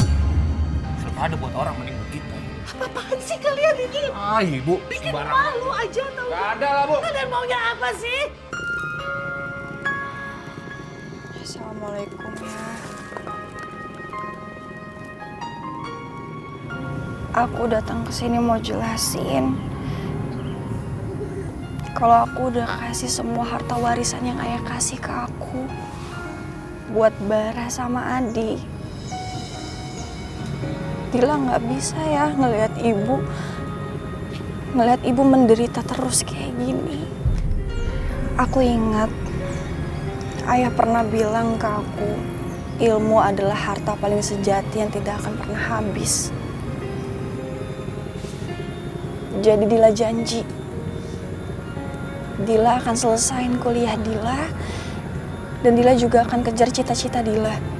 Kalau ada buat orang mending begitu. Apa-apaan sih kalian ini? Ah, ibu. Bikin Sembarang. malu aja tau. Gak ada lah, Bu. Kalian maunya apa sih? Assalamualaikum ya. Aku datang ke sini mau jelasin kalau aku udah kasih semua harta warisan yang ayah kasih ke aku buat Bara sama Adi. Dila nggak bisa ya ngelihat ibu menderita terus kayak gini. Aku ingat ayah pernah bilang ke aku, ilmu adalah harta paling sejati yang tidak akan pernah habis. Jadi Dila janji, Dila akan selesain kuliah Dila, dan Dila juga akan kejar cita-cita Dila.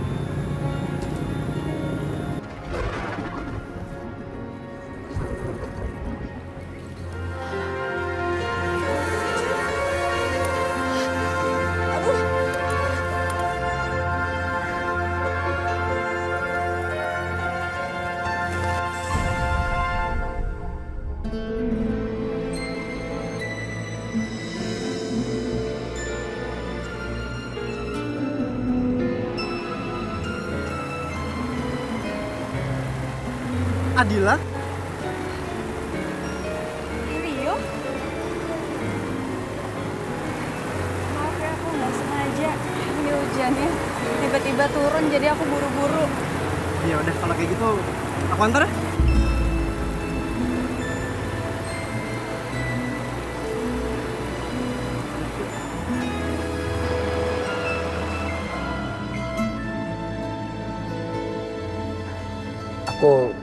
Adila? Rio? Maaf ya, aku nggak sengaja. Ini hujannya tiba-tiba turun, jadi aku buru-buru. Ya udah kalau kayak gitu aku antar ya. Aku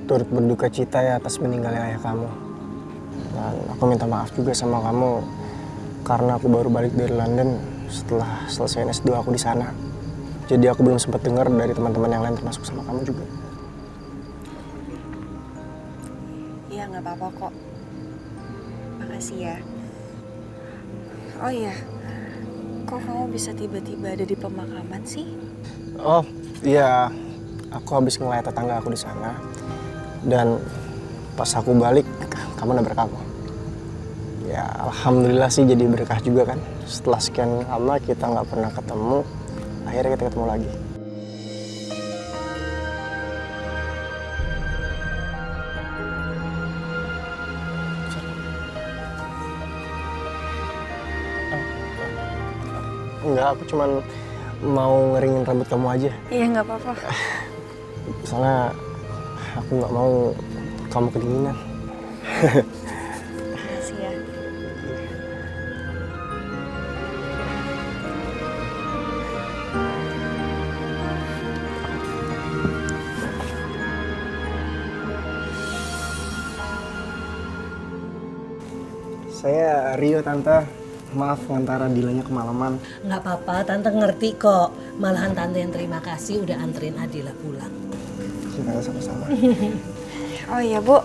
turut berduka cita ya atas meninggalnya ayah kamu. Dan aku minta maaf juga sama kamu karena aku baru balik dari London setelah selesai S2 aku di sana. Jadi aku belum sempat dengar dari teman-teman yang lain termasuk sama kamu juga. Iya, nggak apa-apa kok. Makasih ya. Oh iya, kok kamu bisa tiba-tiba ada di pemakaman sih? Oh iya, aku habis ngelayat tetangga aku di sana. Dan pas aku balik, kamu nabrak aku. Ya alhamdulillah sih jadi berkah juga kan. Setelah sekian lama kita nggak pernah ketemu, akhirnya kita ketemu lagi. Enggak, aku cuman mau ngeringin rambut kamu aja. Iya, nggak apa-apa. Soalnya aku nggak mau kamu kedinginan. Makasih ya. Saya Rio, Tante. Maaf ngantara Adilanya kemalaman. Nggak apa-apa, Tante ngerti kok. Malahan Tante yang terima kasih udah anterin Adila pulang. Kita sama-sama. Oh iya, Bu.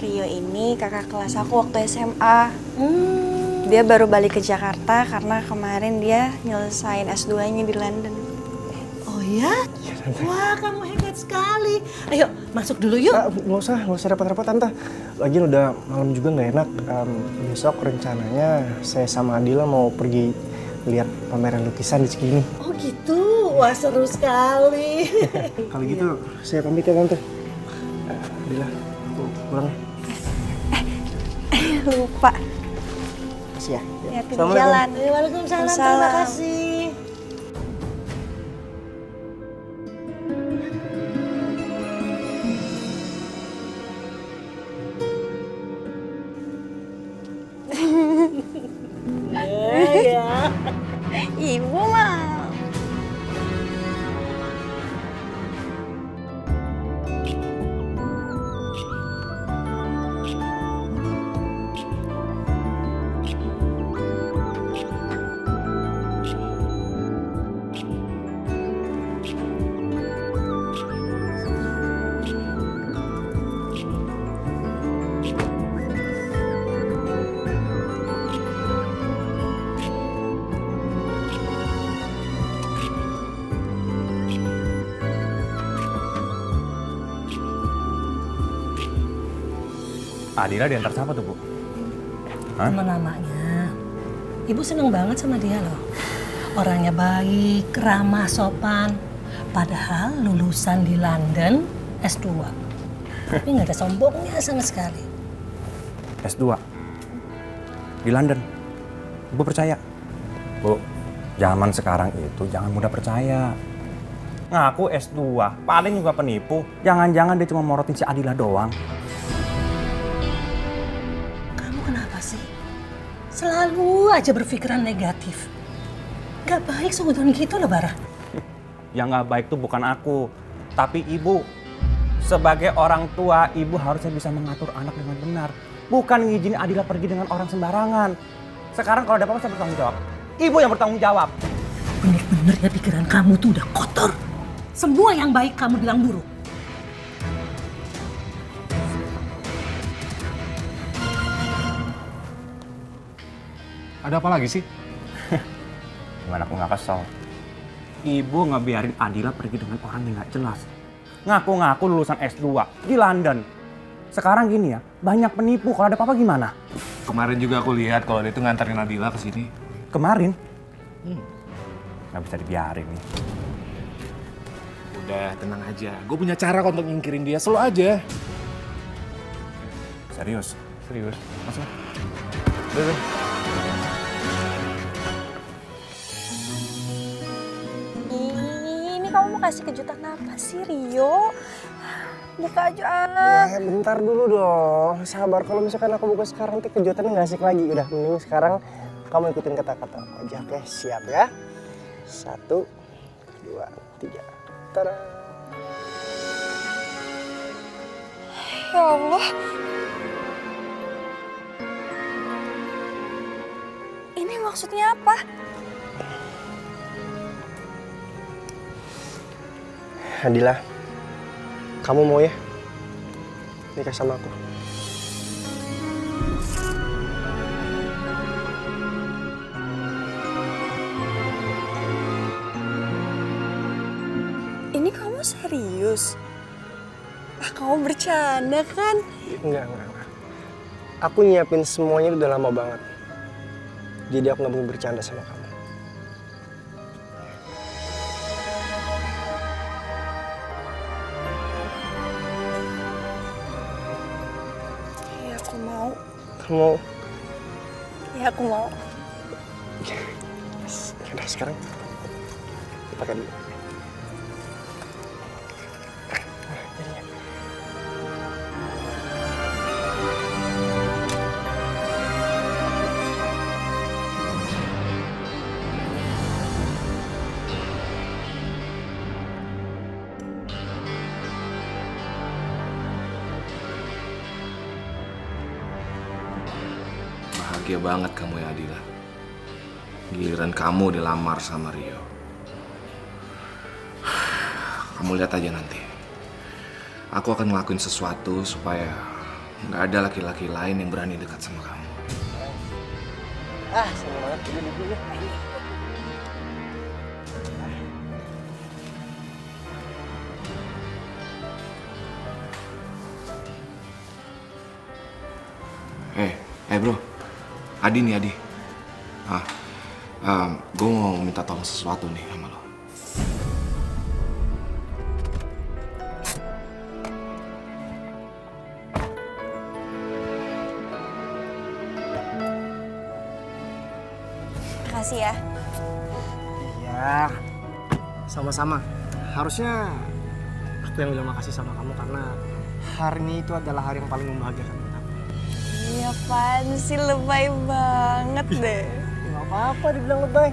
Rio ini kakak kelas aku waktu SMA. Dia baru balik ke Jakarta karena kemarin dia nyelesain S2-nya di London. Oh ya? Wah, kamu hebat sekali. Ayo, masuk dulu yuk. Nggak usah repot-repot Tante. Lagian udah malam juga nggak enak. Besok rencananya saya sama Adila mau pergi lihat pameran lukisan di Cikini. Oh gitu, wah seru sekali. Kalau gitu saya pamit ya Tante. Adila, aku pulang. Lupa. Makasih ya. Hati-hati di jalan. Waalaikumsalam, terima kasih. Ya. Ibu mah. Adila diantar siapa tuh, Bu? Hah? Temen namanya. Ibu seneng banget sama dia loh. Orangnya baik, ramah, sopan. Padahal lulusan di London S2. Tapi nggak ada sombongnya sama sekali. S2? Di London? Bu percaya? Bu, zaman sekarang itu jangan mudah percaya. Ngaku S2, paling juga penipu. Jangan-jangan dia cuma morotin si Adila doang. Kenapa sih? Selalu aja berpikiran negatif. Gak baik seudon gitu loh, Bara. Yang gak baik tuh bukan aku, tapi ibu. Sebagai orang tua, ibu harusnya bisa mengatur anak dengan benar. Bukan ngizinin Adila pergi dengan orang sembarangan. Sekarang kalau ada apa-apa saya bertanggung jawab. Ibu yang bertanggung jawab. Bener-bener ya pikiran kamu tuh udah kotor. Semua yang baik kamu bilang buruk. Ada apa lagi sih? Gimana aku gak kesel? Ibu ngebiarin Adila pergi dengan orang yang gak jelas. Ngaku-ngaku lulusan S2 di London. Sekarang gini ya, banyak penipu. Kalau ada apa-apa gimana? Kemarin juga aku lihat kalau dia tuh nganterin Adila ke sini. Kemarin? Gak bisa dibiarin nih. Udah, tenang aja. Gue punya cara kok untuk nyingkirin dia. Slow aja. Serius? Serius. Masuk. Udah. Ini kamu mau kasih kejutan apa sih, Rio? Buka aja. Ya, bentar dulu dong. Sabar, kalau misalkan aku buka sekarang nanti kejutannya nggak asik lagi. Udah, mending sekarang kamu ikutin kata-kata aku aja. Oke, siap ya? 1, 2, 3. Tada! Ya Allah. Ini maksudnya apa? Adila, kamu mau ya nikah sama aku? Ini kamu serius? Kamu bercanda kan? Enggak. Aku nyiapin semuanya udah lama banget. Jadi aku nggak mau bercanda sama kamu. Ya aku mau. Kamu Ya aku mau. udah sekarang kita pakai dulu. Bahagia banget kamu ya Adila. Giliran kamu dilamar sama Rio. Kamu lihat aja nanti. Aku akan ngelakuin sesuatu supaya nggak ada laki-laki lain yang berani dekat sama kamu. Seneng banget dulu ya. Bro, Adi nih Adi. Gue mau minta tolong sesuatu nih sama lo. Makasih ya. Iya, sama-sama. Harusnya aku yang bilang makasih sama kamu karena hari ini itu adalah hari yang paling membahagiakan buat aku. Iya, apaan sih, lebay banget deh. Gak apa-apa dibilang lebay.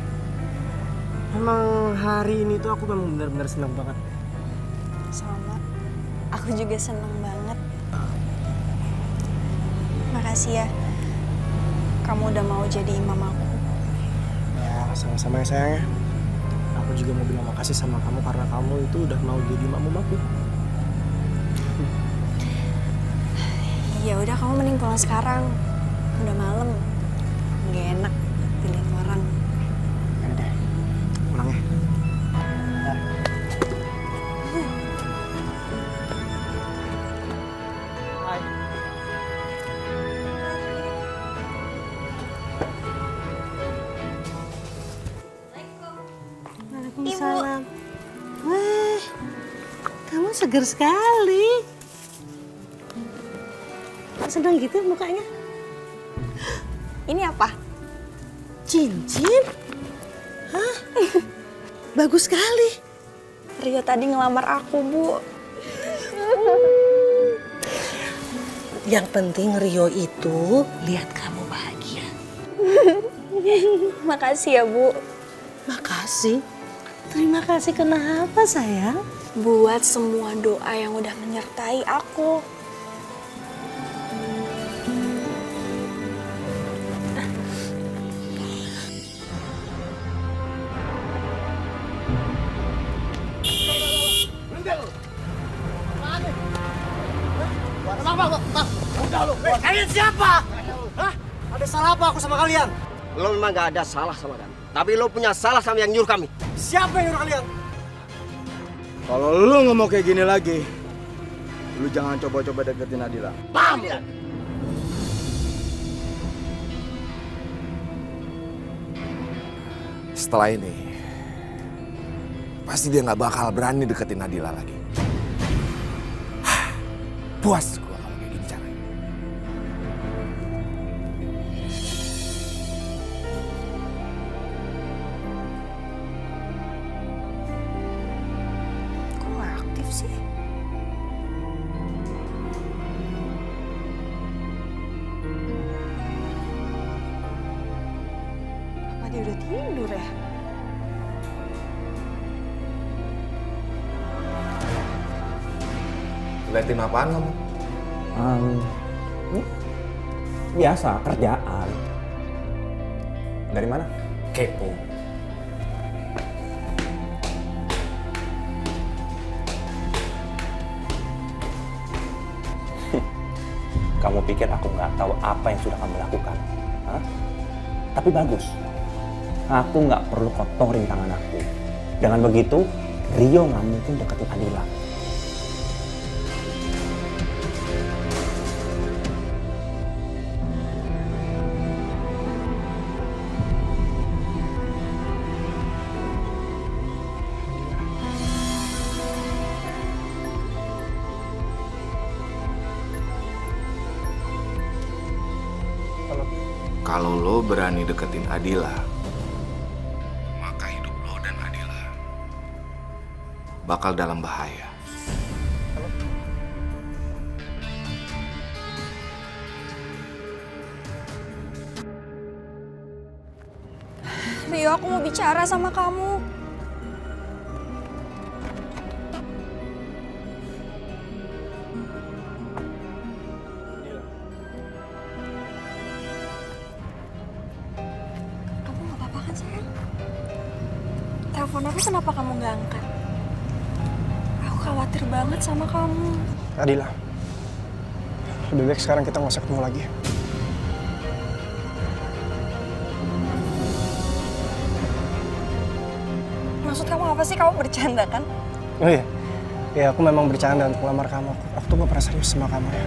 Emang hari ini tuh aku memang benar-benar senang banget. Sama. Aku juga senang banget. Makasih ya. Kamu udah mau jadi imam aku. Ya, sama-sama ya sayangnya. Aku juga mau bilang makasih sama kamu karena kamu itu udah mau jadi makmum aku. Ya udah, kamu mending pulang sekarang. Udah malam. Nggak enak dilihat orang. Ya udah, pulang ya. Waalaikumsalam. Wah, kamu segar sekali. Sedang gitu mukanya. Ini apa? Cincin? Hah? Bagus sekali. Rio tadi ngelamar aku, Bu. Yang penting Rio itu lihat kamu bahagia. Makasih ya, Bu. Makasih. Terima kasih kenapa, sayang? Buat semua doa yang udah menyertai aku. Kalian siapa? Hah? Ada salah apa aku sama kalian? Lo memang gak ada salah sama kami. Tapi lo punya salah sama yang nyuruh kami. Siapa yang nyuruh kalian? Kalau lu nggak mau kayak gini lagi, lu jangan coba-coba deketin Adila. Paham? Setelah ini, pasti dia nggak bakal berani deketin Nadila lagi. Puas gua kalau kayak gini caranya. Kok nggak aktif sih? Apa dia udah tidur ya? Liatin apaan kamu? Biasa, kerjaan. Dari mana? Kepo. Kamu pikir aku nggak tahu apa yang sudah kamu lakukan? Hah? Tapi bagus. Aku nggak perlu kotorin tangan aku. Dengan begitu, Rio nggak mungkin deketin Adila. Kalau lo berani deketin Adila, maka hidup lo dan Adila bakal dalam bahaya. Rio, aku mau bicara sama kamu. Kamu gak apa-apa kan, sayang? Telepon aku kenapa kamu gak angkat? Aku khawatir banget sama kamu. Adila, lebih baik sekarang kita nggak usah ketemu lagi. Maksud kamu apa sih? Kamu bercanda kan? Oh iya, ya aku memang bercanda untuk lamar kamu. Aku tuh gak pernah serius sama kamu ya.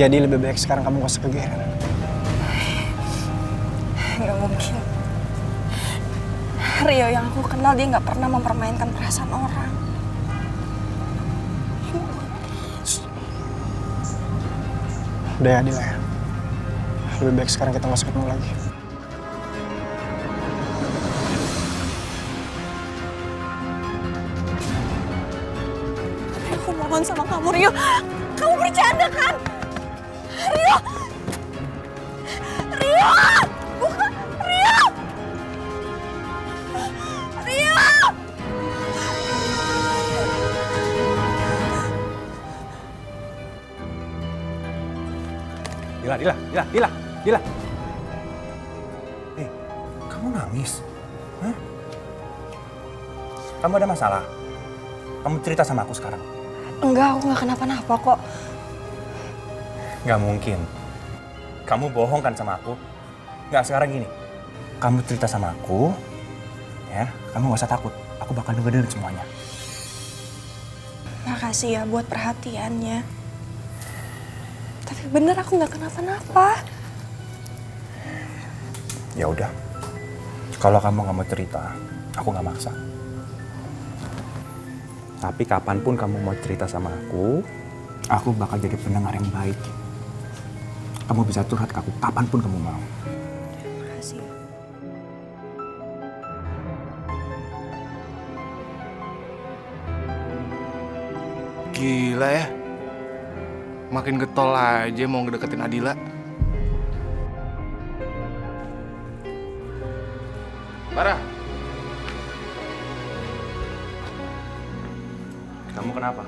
Jadi lebih baik sekarang kamu gak usah kegeeran. Gak mungkin. Rio yang aku kenal, dia gak pernah mempermainkan perasaan orang. Udah ya Adila ya. Lebih baik sekarang kita gak usah ketemu lagi. Aku mohon sama kamu, Rio. Kamu bercanda kan? Rio! Rio! Bukan! Rio! Rio! Dila. Kamu nangis? Hah? Kamu ada masalah? Kamu cerita sama aku sekarang. Enggak, aku gak kenapa-napa kok. Gak mungkin. Kamu bohong kan sama aku? Gak, sekarang gini. Kamu cerita sama aku, ya. Kamu gak usah takut. Aku bakal dengerin semuanya. Makasih ya buat perhatiannya. Tapi bener aku gak kenapa-napa. Ya udah. Kalau kamu gak mau cerita, aku gak maksa. Tapi kapanpun kamu mau cerita sama aku bakal jadi pendengar yang baik. Kamu bisa curhat ke aku kapanpun kamu mau. Makasih. Gila ya. Makin getol aja mau ngedeketin Adila. Farah. Kamu kenapa?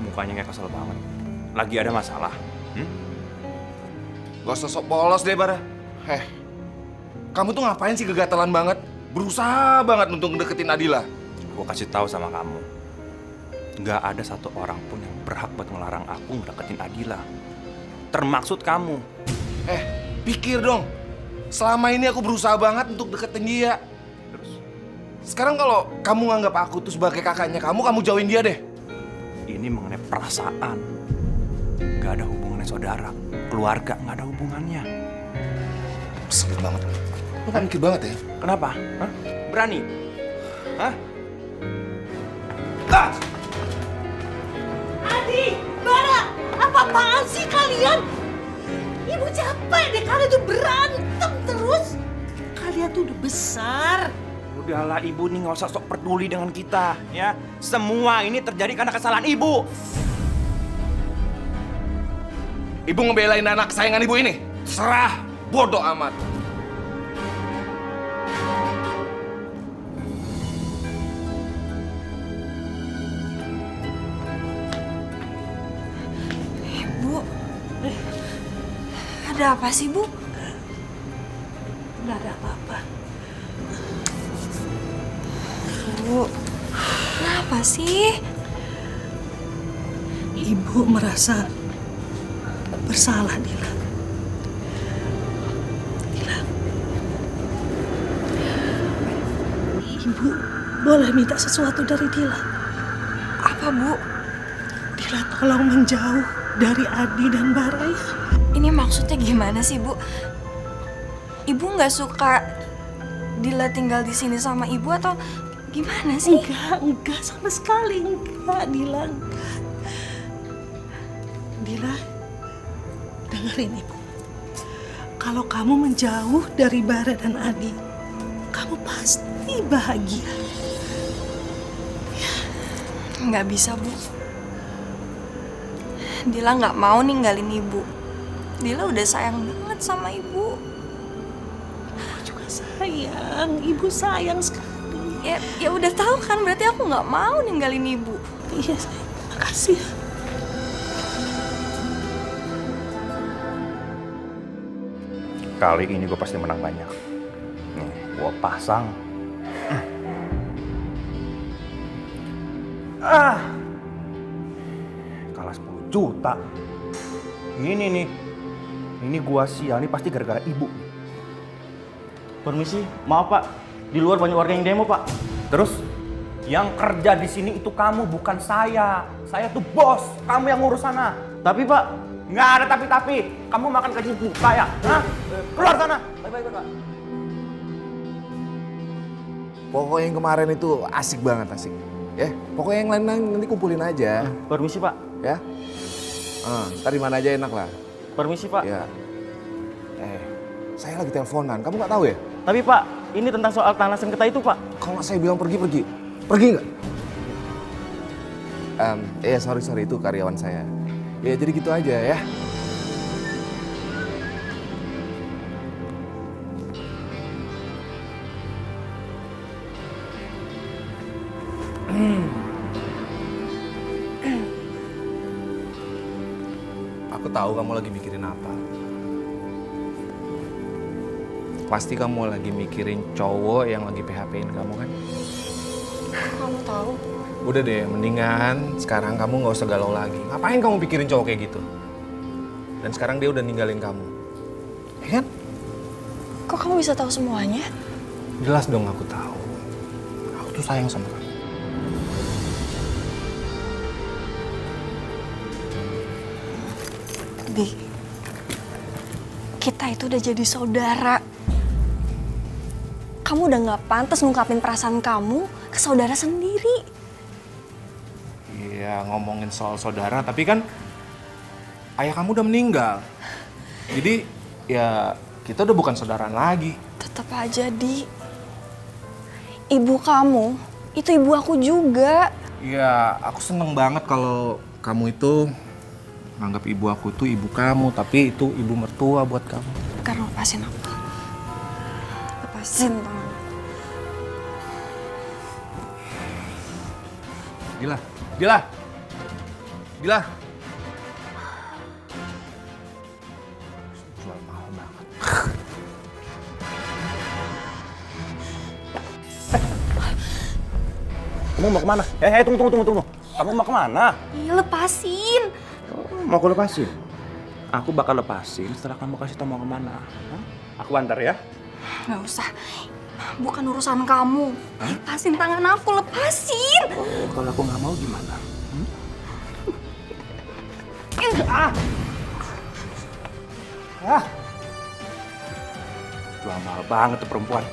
Mukanya kayak kesel banget. Lagi ada masalah? Gak usah sok polos deh, Bara. Kamu tuh ngapain sih gegatalan banget? Berusaha banget untuk ngedeketin Adila. Gue kasih tahu sama kamu. Gak ada satu orang pun yang berhak buat ngelarang aku ngedeketin Adila. Termaksud kamu. Pikir dong. Selama ini aku berusaha banget untuk deketin dia. Terus? Sekarang kalau kamu nganggap aku tuh sebagai kakaknya kamu jauhin dia deh. Ini mengenai perasaan. Gak ada hubungannya saudara. Keluarga gak ada hubungannya. Sengit banget. Lu kan mikir banget ya? Kenapa? Hah? Berani? Hah? Adi, Bara, apa-apaan sih kalian? Ibu capek deh, kalian tuh berantem terus. Kalian tuh udah besar. Udahlah ibu nih, nggak usah sok peduli dengan kita ya. Semua ini terjadi karena kesalahan ibu. Ibu ngebelain anak kesayangan ibu ini? Serah, bodoh amat. Bu, ada apa sih, Bu? Nggak ada apa-apa. Bu, kenapa sih? Ibu merasa bersalah, Dila. Ibu boleh minta sesuatu dari Dila? Apa, Bu? Dila tolong menjauh dari Adi dan Bara ya. Ini maksudnya gimana sih, Bu? Ibu nggak suka Dila tinggal di sini sama Ibu atau gimana sih? Enggak sama sekali enggak, Dila. Dila, dengerin Ibu. kalau kamu menjauh dari Bara dan Adi, kamu pasti bahagia. Nggak bisa, Bu. Dila nggak mau ninggalin Ibu. Dila udah sayang banget sama Ibu. Aku juga sayang, Ibu sayang sekali. Ya udah tahu kan, berarti aku nggak mau ninggalin Ibu. Iya, sayang. Makasih. Kali ini gue pasti menang banyak. Nih, gue pasang. Kalah 10 juta. Ini nih. Ini gua sial, ini pasti gara-gara ibu. Permisi, maaf Pak. Di luar banyak warga yang demo, Pak. Terus? Yang kerja di sini itu kamu, bukan saya. Saya tuh bos, kamu yang ngurus sana. Tapi Pak, nggak ada tapi-tapi. Kamu makan gaji saya. Hah? Keluar sana. Bye-bye, Pak. Pokoknya yang kemarin itu asik banget, asik. Ya, pokoknya yang lain nanti kumpulin aja. Permisi Pak. Ya. Ntar di mana aja enak lah. Permisi Pak. Ya. Saya lagi teleponan, kamu nggak tahu ya? Tapi Pak, ini tentang soal tanah sengketa itu Pak. Kalau saya bilang pergi. Pergi nggak? Sorry, itu karyawan saya. Ya jadi gitu aja ya. Aku tahu kamu lagi mikirin apa. Pasti kamu lagi mikirin cowok yang lagi PHP-in kamu kan? Kamu tahu? Udah deh, mendingan sekarang kamu nggak usah galau lagi. Ngapain kamu pikirin cowok kayak gitu? Dan sekarang dia udah ninggalin kamu. Ya kan? Kok kamu bisa tahu semuanya? Jelas dong aku tahu. Aku tuh sayang sama kamu. Di, kita itu udah jadi saudara. Kamu udah gak pantas ngungkapin perasaan kamu ke saudara sendiri. Iya, ngomongin soal saudara, tapi kan ayah kamu udah meninggal. Jadi ya kita udah bukan saudaraan lagi. Tetap aja, Di. Ibu kamu, itu ibu aku juga. Iya, aku seneng banget kalau kamu itu nganggap ibu aku tuh ibu kamu, tapi itu ibu mertua buat kamu. Karena lepasin aku. Lepasin tangan. Dila. Jual mahal banget. Kamu mau kemana? Tunggu. Kamu mau kemana? Iya, lepasin. Mau aku lepasin? Aku bakal lepasin setelah kamu kasih tau mau kemana. Hah? Aku antar ya. Gak usah. Bukan urusan kamu. Lepasin tangan aku, lepasin. Oh, kalau aku nggak mau gimana? Jual mahal banget tuh perempuan.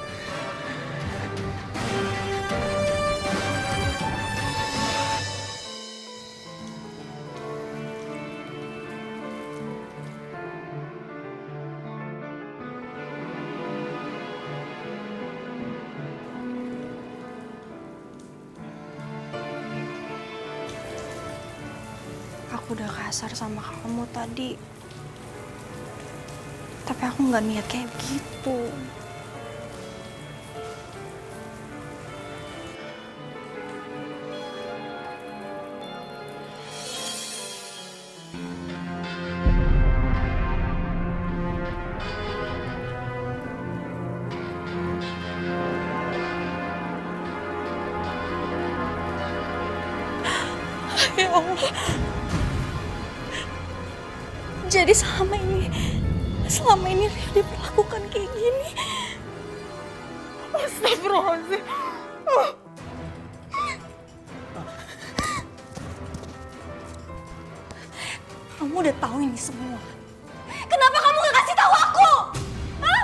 Aku udah kasar sama kamu tadi. Tapi aku nggak niat kayak gitu. Ya Allah. Jadi selama ini Rio diperlakukan kayak gini. Astagfirullahaladzim. Kamu udah tahu ini semua. Kenapa kamu gak kasih tahu aku? Hah?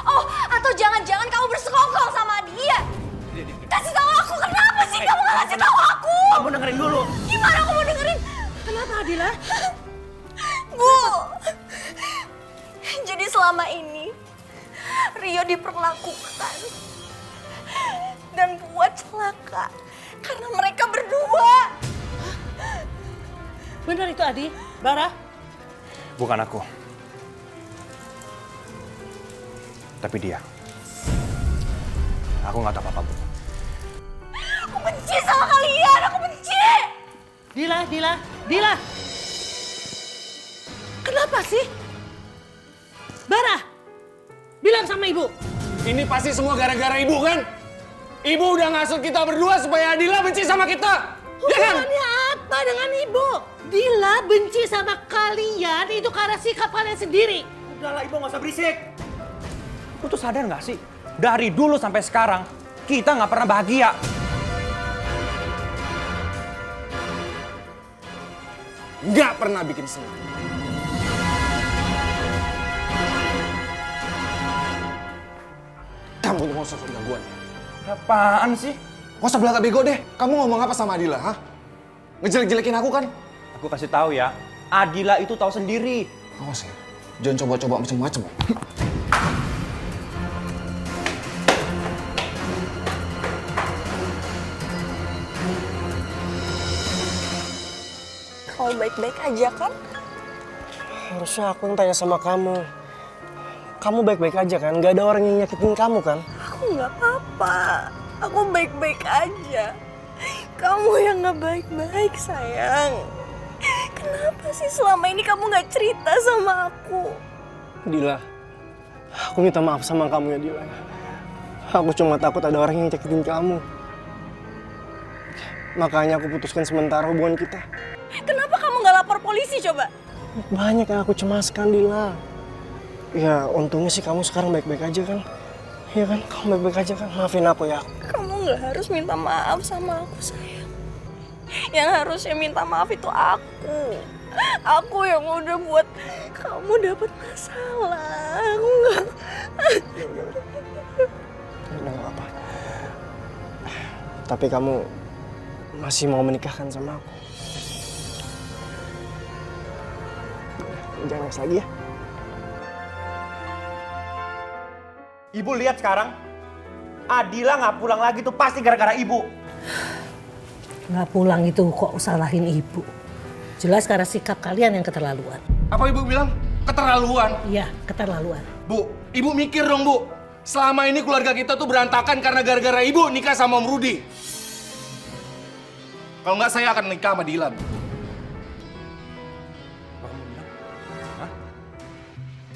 Oh, atau jangan-jangan kamu bersekongkol sama dia? Kasih tahu aku, kenapa sih kamu gak kasih tahu aku? Kamu dengerin dulu. Gimana aku mau dengerin? Kenapa Adila? Bu, jadi selama selama ini Rio diperlakukan dan buat celaka karena mereka berdua. Benar itu Adi? Bara? Bukan aku. Tapi dia. Aku nggak tahu apa-apa, Bu. Aku benci sama kalian, aku benci! Dila! Kenapa sih? Bara! Bilang sama ibu. Ini pasti semua gara-gara ibu kan? Ibu udah ngasut kita berdua supaya Adila benci sama kita. Ya kan? Hubungannya apa dengan ibu? Dila benci sama kalian itu karena sikap kalian sendiri. Udahlah, Ibu nggak usah berisik. Lu tuh sadar nggak sih? Dari dulu sampai sekarang, kita nggak pernah bahagia. Nggak pernah bikin senang. Kamu tuh nggak usah gangguan. Apaan sih? Nggak usah belaka bego deh. Kamu ngomong apa sama Adila, ha? Ngejelek-jelekin aku kan? Aku kasih tahu ya, Adila itu tahu sendiri. Awas ya, jangan coba-coba macam-macam. Kamu baik-baik aja kan? Harusnya aku yang tanya sama kamu. Kamu baik-baik aja kan? Gak ada orang yang nyakitin kamu kan? Aku nggak apa-apa. Aku baik-baik aja. Kamu yang nggak baik-baik, sayang. Kenapa sih selama ini kamu nggak cerita sama aku? Dila, aku minta maaf sama kamu ya Dila. Aku cuma takut ada orang yang nyakitin kamu. Makanya aku putuskan sementara hubungan kita. Kenapa kamu nggak lapor polisi coba? Banyak yang aku cemaskan, Dila. Ya, untungnya sih kamu sekarang baik-baik aja kan? Iya kan? Kamu baik-baik aja kan? Maafin aku ya. Kamu nggak harus minta maaf sama aku, sayang. Yang harusnya minta maaf itu aku. Aku yang udah buat kamu dapet masalah. Aku nggak... Udah gak apa. Tapi kamu masih mau menikahkan sama aku? Jangan nangis lagi ya. Ibu lihat sekarang, Adila nggak pulang lagi tuh pasti gara-gara ibu. Nggak pulang itu kok salahin ibu. Jelas karena sikap kalian yang keterlaluan. Apa ibu bilang? Keterlaluan? Iya, keterlaluan. Bu, ibu mikir dong bu. Selama ini keluarga kita tuh berantakan karena gara-gara ibu nikah sama Om Rudi. Kalau nggak saya akan nikah sama Dila, Bu.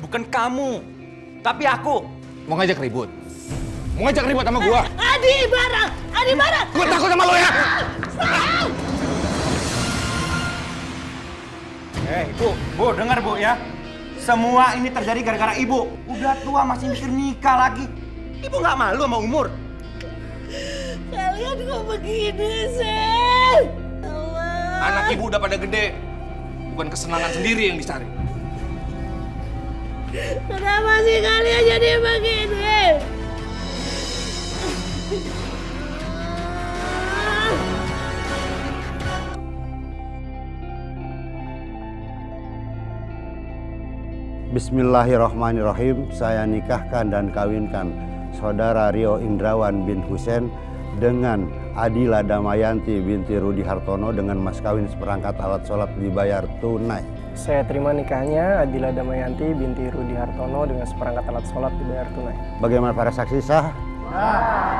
Bukan kamu, tapi aku. Mau ngajak ribut? Mau ngajak ribut sama gua? Adi Bara! Adi Bara! Gua takut sama lo ya! Bu, dengar Bu ya. Semua ini terjadi gara-gara ibu. Udah tua masih mikir nikah lagi. Ibu nggak malu sama umur? Kalian kok begini sih? Anak ibu udah pada gede. Bukan kesenangan sendiri yang dicari. Kenapa sih kalian jadi begini? Bismillahirrahmanirrahim. Saya nikahkan dan kawinkan saudara Rio Indrawan bin Husein dengan Adila Damayanti binti Rudi Hartono dengan mas kawin seperangkat alat sholat dibayar tunai. Saya terima nikahnya Adila Damayanti binti Rudi Hartono dengan seperangkat alat sholat dibayar tunai. Bagaimana para saksi sah?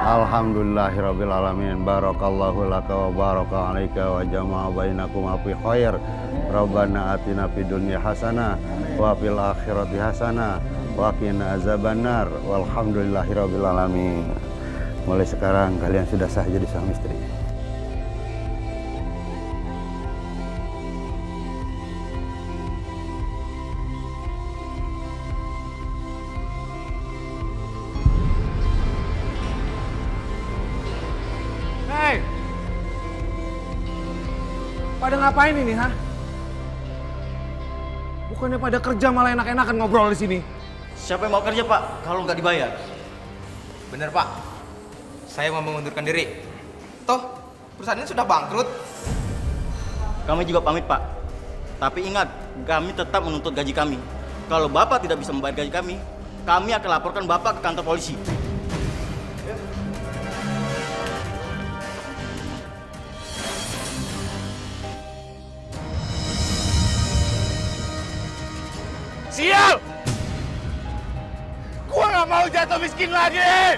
Alhamdulillahirabbil alamin. Barakallahu laka wa baraka alaika wa jama'a bainakum fi khair. Rabbana atina fid dunya hasanah wa fil akhirati hasanah wa qina azabannar. Walhamdulillahirabbil alamin. Mulai sekarang kalian sudah sah jadi suami istri. Hei! Pada ngapain ini, ha? Bukannya pada kerja malah enak-enakan ngobrol di sini. Siapa yang mau kerja, Pak, kalau nggak dibayar? Bener Pak, saya mau mengundurkan diri. Toh, perusahaan ini sudah bangkrut. Kami juga pamit, Pak. Tapi ingat, kami tetap menuntut gaji kami. Kalau Bapak tidak bisa membayar gaji kami akan laporkan Bapak ke kantor polisi. Sial! Gua nggak mau jatuh miskin lagi!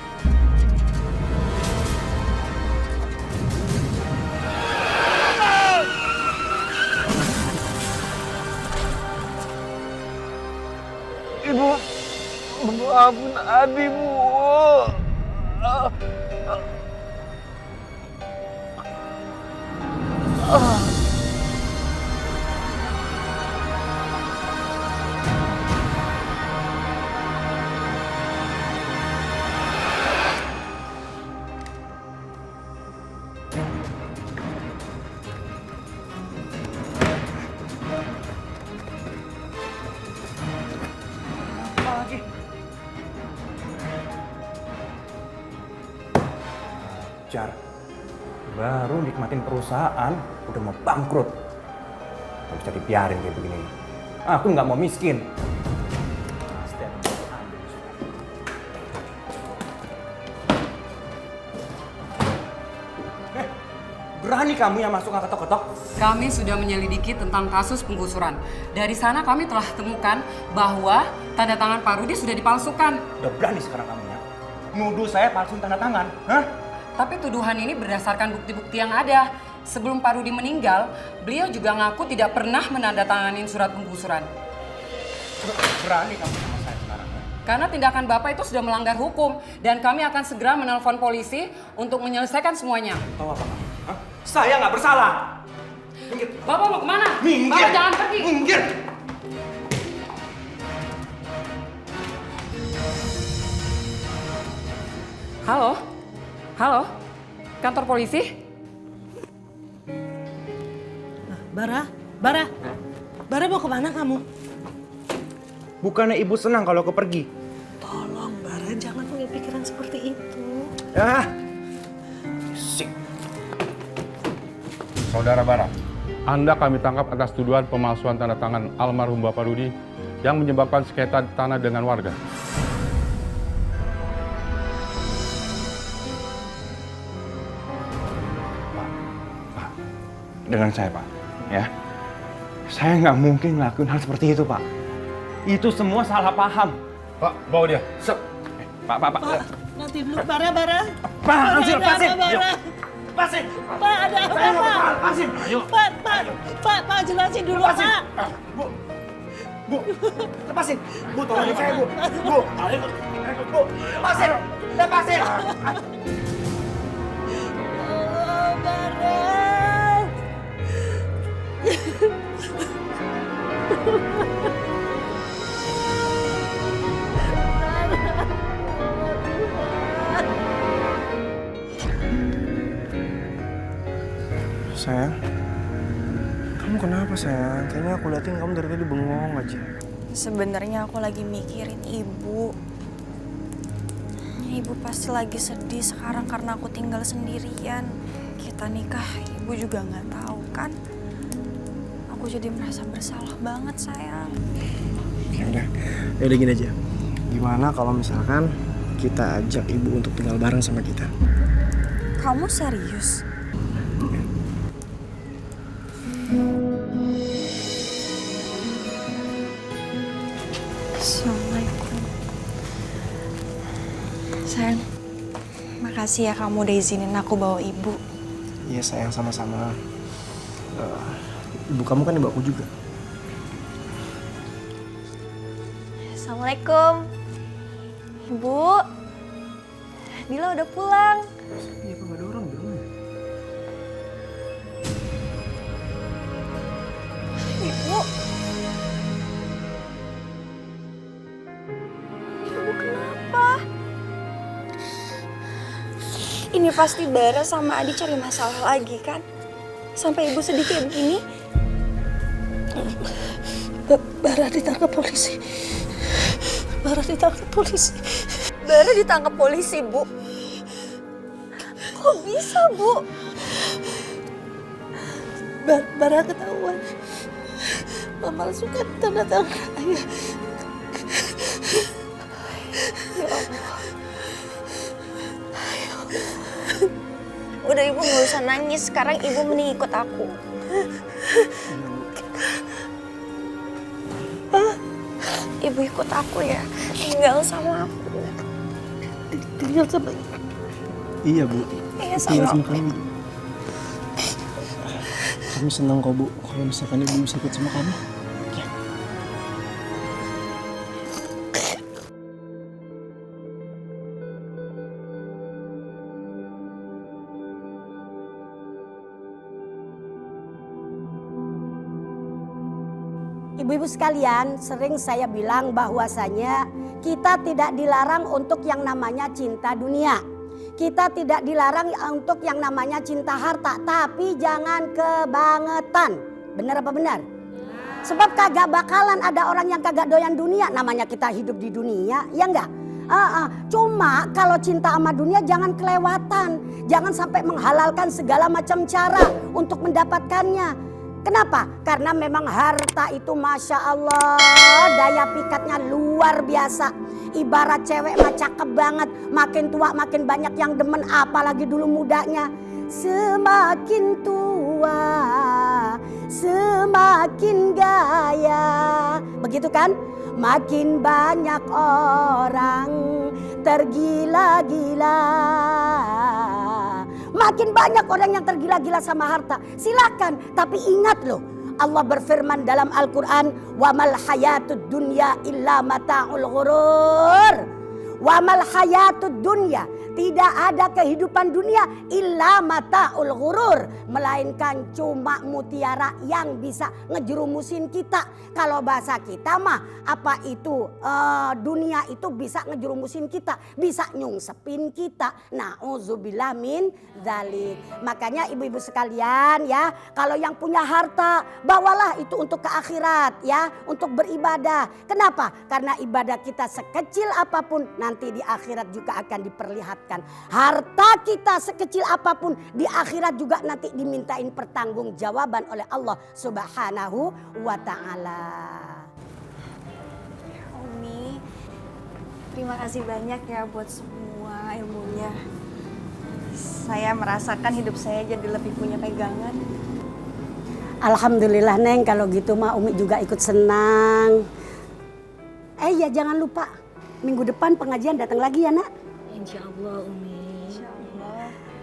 Ibu, maafin Adi, Bu. Jar, baru nikmatin perusahaan, udah mau bangkrut. Gak bisa dibiarin kayak begini. Aku nggak mau miskin. Berani kamu yang masuk ke ketok-ketok? Kami sudah menyelidiki tentang kasus penggusuran. Dari sana kami telah temukan bahwa tanda tangan Pak Rudi sudah dipalsukan. Udah berani sekarang kamu ya? Nuduh saya palsuin tanda tangan, hah? Tapi tuduhan ini berdasarkan bukti-bukti yang ada. Sebelum Pak Rudi meninggal, beliau juga ngaku tidak pernah menandatangani surat penggusuran. Berani kamu sama saya sekarang. Karena tindakan Bapak itu sudah melanggar hukum dan kami akan segera menelpon polisi untuk menyelesaikan semuanya. Tahu apa kamu? Hah? Saya nggak bersalah. Minggir. Bapak mau kemana? Minggir. Bapak jangan pergi. Minggir. Halo? Halo? Kantor polisi? Bara mau kemana kamu? Bukannya ibu senang kalau aku pergi? Tolong Bara, jangan punya pikiran seperti itu. Ah. Saudara Bara, Anda kami tangkap atas tuduhan pemalsuan tanda tangan almarhum Bapak Rudi yang menyebabkan sengketa tanah dengan warga. Pak, dengan saya Pak, ya. Saya nggak mungkin ngelakuin hal seperti itu Pak. Itu semua salah paham. Pak, bawa dia. Pak. Nanti dulu, Bara. Pak, lepasin. Lepasin. Pak, ada apa, Pak? Lepasin. Ayo. Pak, jelasin dulu, Lepasin. Pak. Bu, lepasin. Bu, tolongin saya, Bu. Bu, lepasin. Lepasin. Oh, Bara. Sayang, kamu kenapa sayang? Kayaknya aku liatin kamu dari tadi bengong aja. Sebenarnya aku lagi mikirin ibu. Ibu pasti lagi sedih sekarang karena aku tinggal sendirian. Kita nikah, ibu juga nggak tahu kan. Aku jadi merasa bersalah banget sayang. Ya udah gini aja. Gimana kalau misalkan kita ajak ibu untuk tinggal bareng sama kita? Kamu serius? Assalamualaikum. Sayang, makasih ya kamu udah izinin aku bawa ibu. Iya sayang, sama-sama. Ibu kamu kan ibu aku juga. Assalamualaikum. Ibu, Dila udah pulang. Iya, kok gak ada orang di rumah? Ibu. Ibu kenapa? Ini pasti Bara sama Adi cari masalah lagi kan? Sampai ibu sedih kayak begini. Bara ditangkap polisi. Bara ditangkap polisi. Bara ditangkap polisi, Bu. Kok bisa, Bu? Bara ketahuan memalsukan tanda tangan ayah udah Ibu nggak usah nangis. Sekarang Ibu mending ikut aku. Ibu ikut aku ya. Tinggal sama aku. Tinggal sama Iya, Bu. Iya, Tinggal sama sama kamu. Kami senang kok, Bu, kalau misalkan Ibu bisa ikut sama kami. Ibu-ibu sekalian, sering saya bilang bahwasanya kita tidak dilarang untuk yang namanya cinta dunia. Kita tidak dilarang untuk yang namanya cinta harta, tapi jangan kebangetan. Benar apa benar? Sebab kagak bakalan ada orang yang kagak doyan dunia, namanya kita hidup di dunia, ya enggak? Cuma kalau cinta sama dunia jangan kelewatan. Jangan sampai menghalalkan segala macam cara untuk mendapatkannya. Kenapa? Karena memang harta itu Masya Allah daya pikatnya luar biasa. Ibarat cewek mah cakep banget. Makin tua makin banyak yang demen, apalagi dulu mudanya. Semakin tua semakin gaya. Begitu kan? Makin banyak orang tergila-gila. Makin banyak orang yang tergila-gila sama harta. Silakan, tapi ingat loh, Allah berfirman dalam Al-Quran, wa mal hayatud dunya illa mata'ul ghurur. Wa mal hayatud dunya, tidak ada kehidupan dunia illa mata'ul ghurur, melainkan cuma mutiara yang bisa ngejerumusin kita. Kalau bahasa kita mah apa itu dunia itu bisa ngejerumusin kita, bisa nyungsepin kita. Nauzubillah min dzalik. Makanya ibu-ibu sekalian ya, kalau yang punya harta bawalah itu untuk ke akhirat ya, untuk beribadah. Kenapa? Karena ibadah kita sekecil apapun nanti di akhirat juga akan diperlihatkan. Harta kita sekecil apapun di akhirat juga nanti dimintain pertanggungjawaban oleh Allah Subhanahu wa ta'ala. Umi, terima kasih banyak ya buat semua ilmunya. Saya merasakan hidup saya jadi lebih punya pegangan. Alhamdulillah Neng, kalau gitu mah Umi juga ikut senang. Ya jangan lupa minggu depan pengajian datang lagi ya nak. Insya Allah Umi.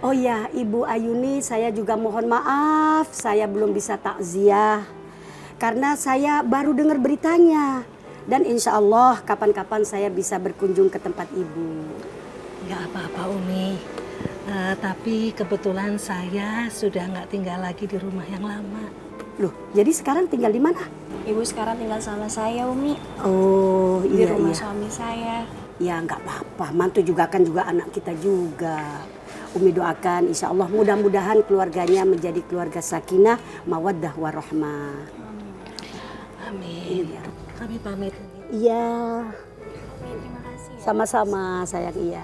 Oh ya Ibu Ayuni, saya juga mohon maaf saya belum bisa takziah. Karena saya baru dengar beritanya. Dan insya Allah kapan-kapan saya bisa berkunjung ke tempat Ibu. Gak apa-apa Umi. Tapi kebetulan saya sudah nggak tinggal lagi di rumah yang lama. Loh, jadi sekarang tinggal di mana? Ibu sekarang tinggal sama saya, Umi. Oh Di iya rumah iya. suami saya. Ya nggak apa-apa, mantu juga kan juga anak kita juga. Umi doakan insya Allah mudah-mudahan keluarganya menjadi keluarga sakinah, mawaddah warahmah. Amin. Kami pamit. Iya. Terima kasih. Sama-sama sayang iya.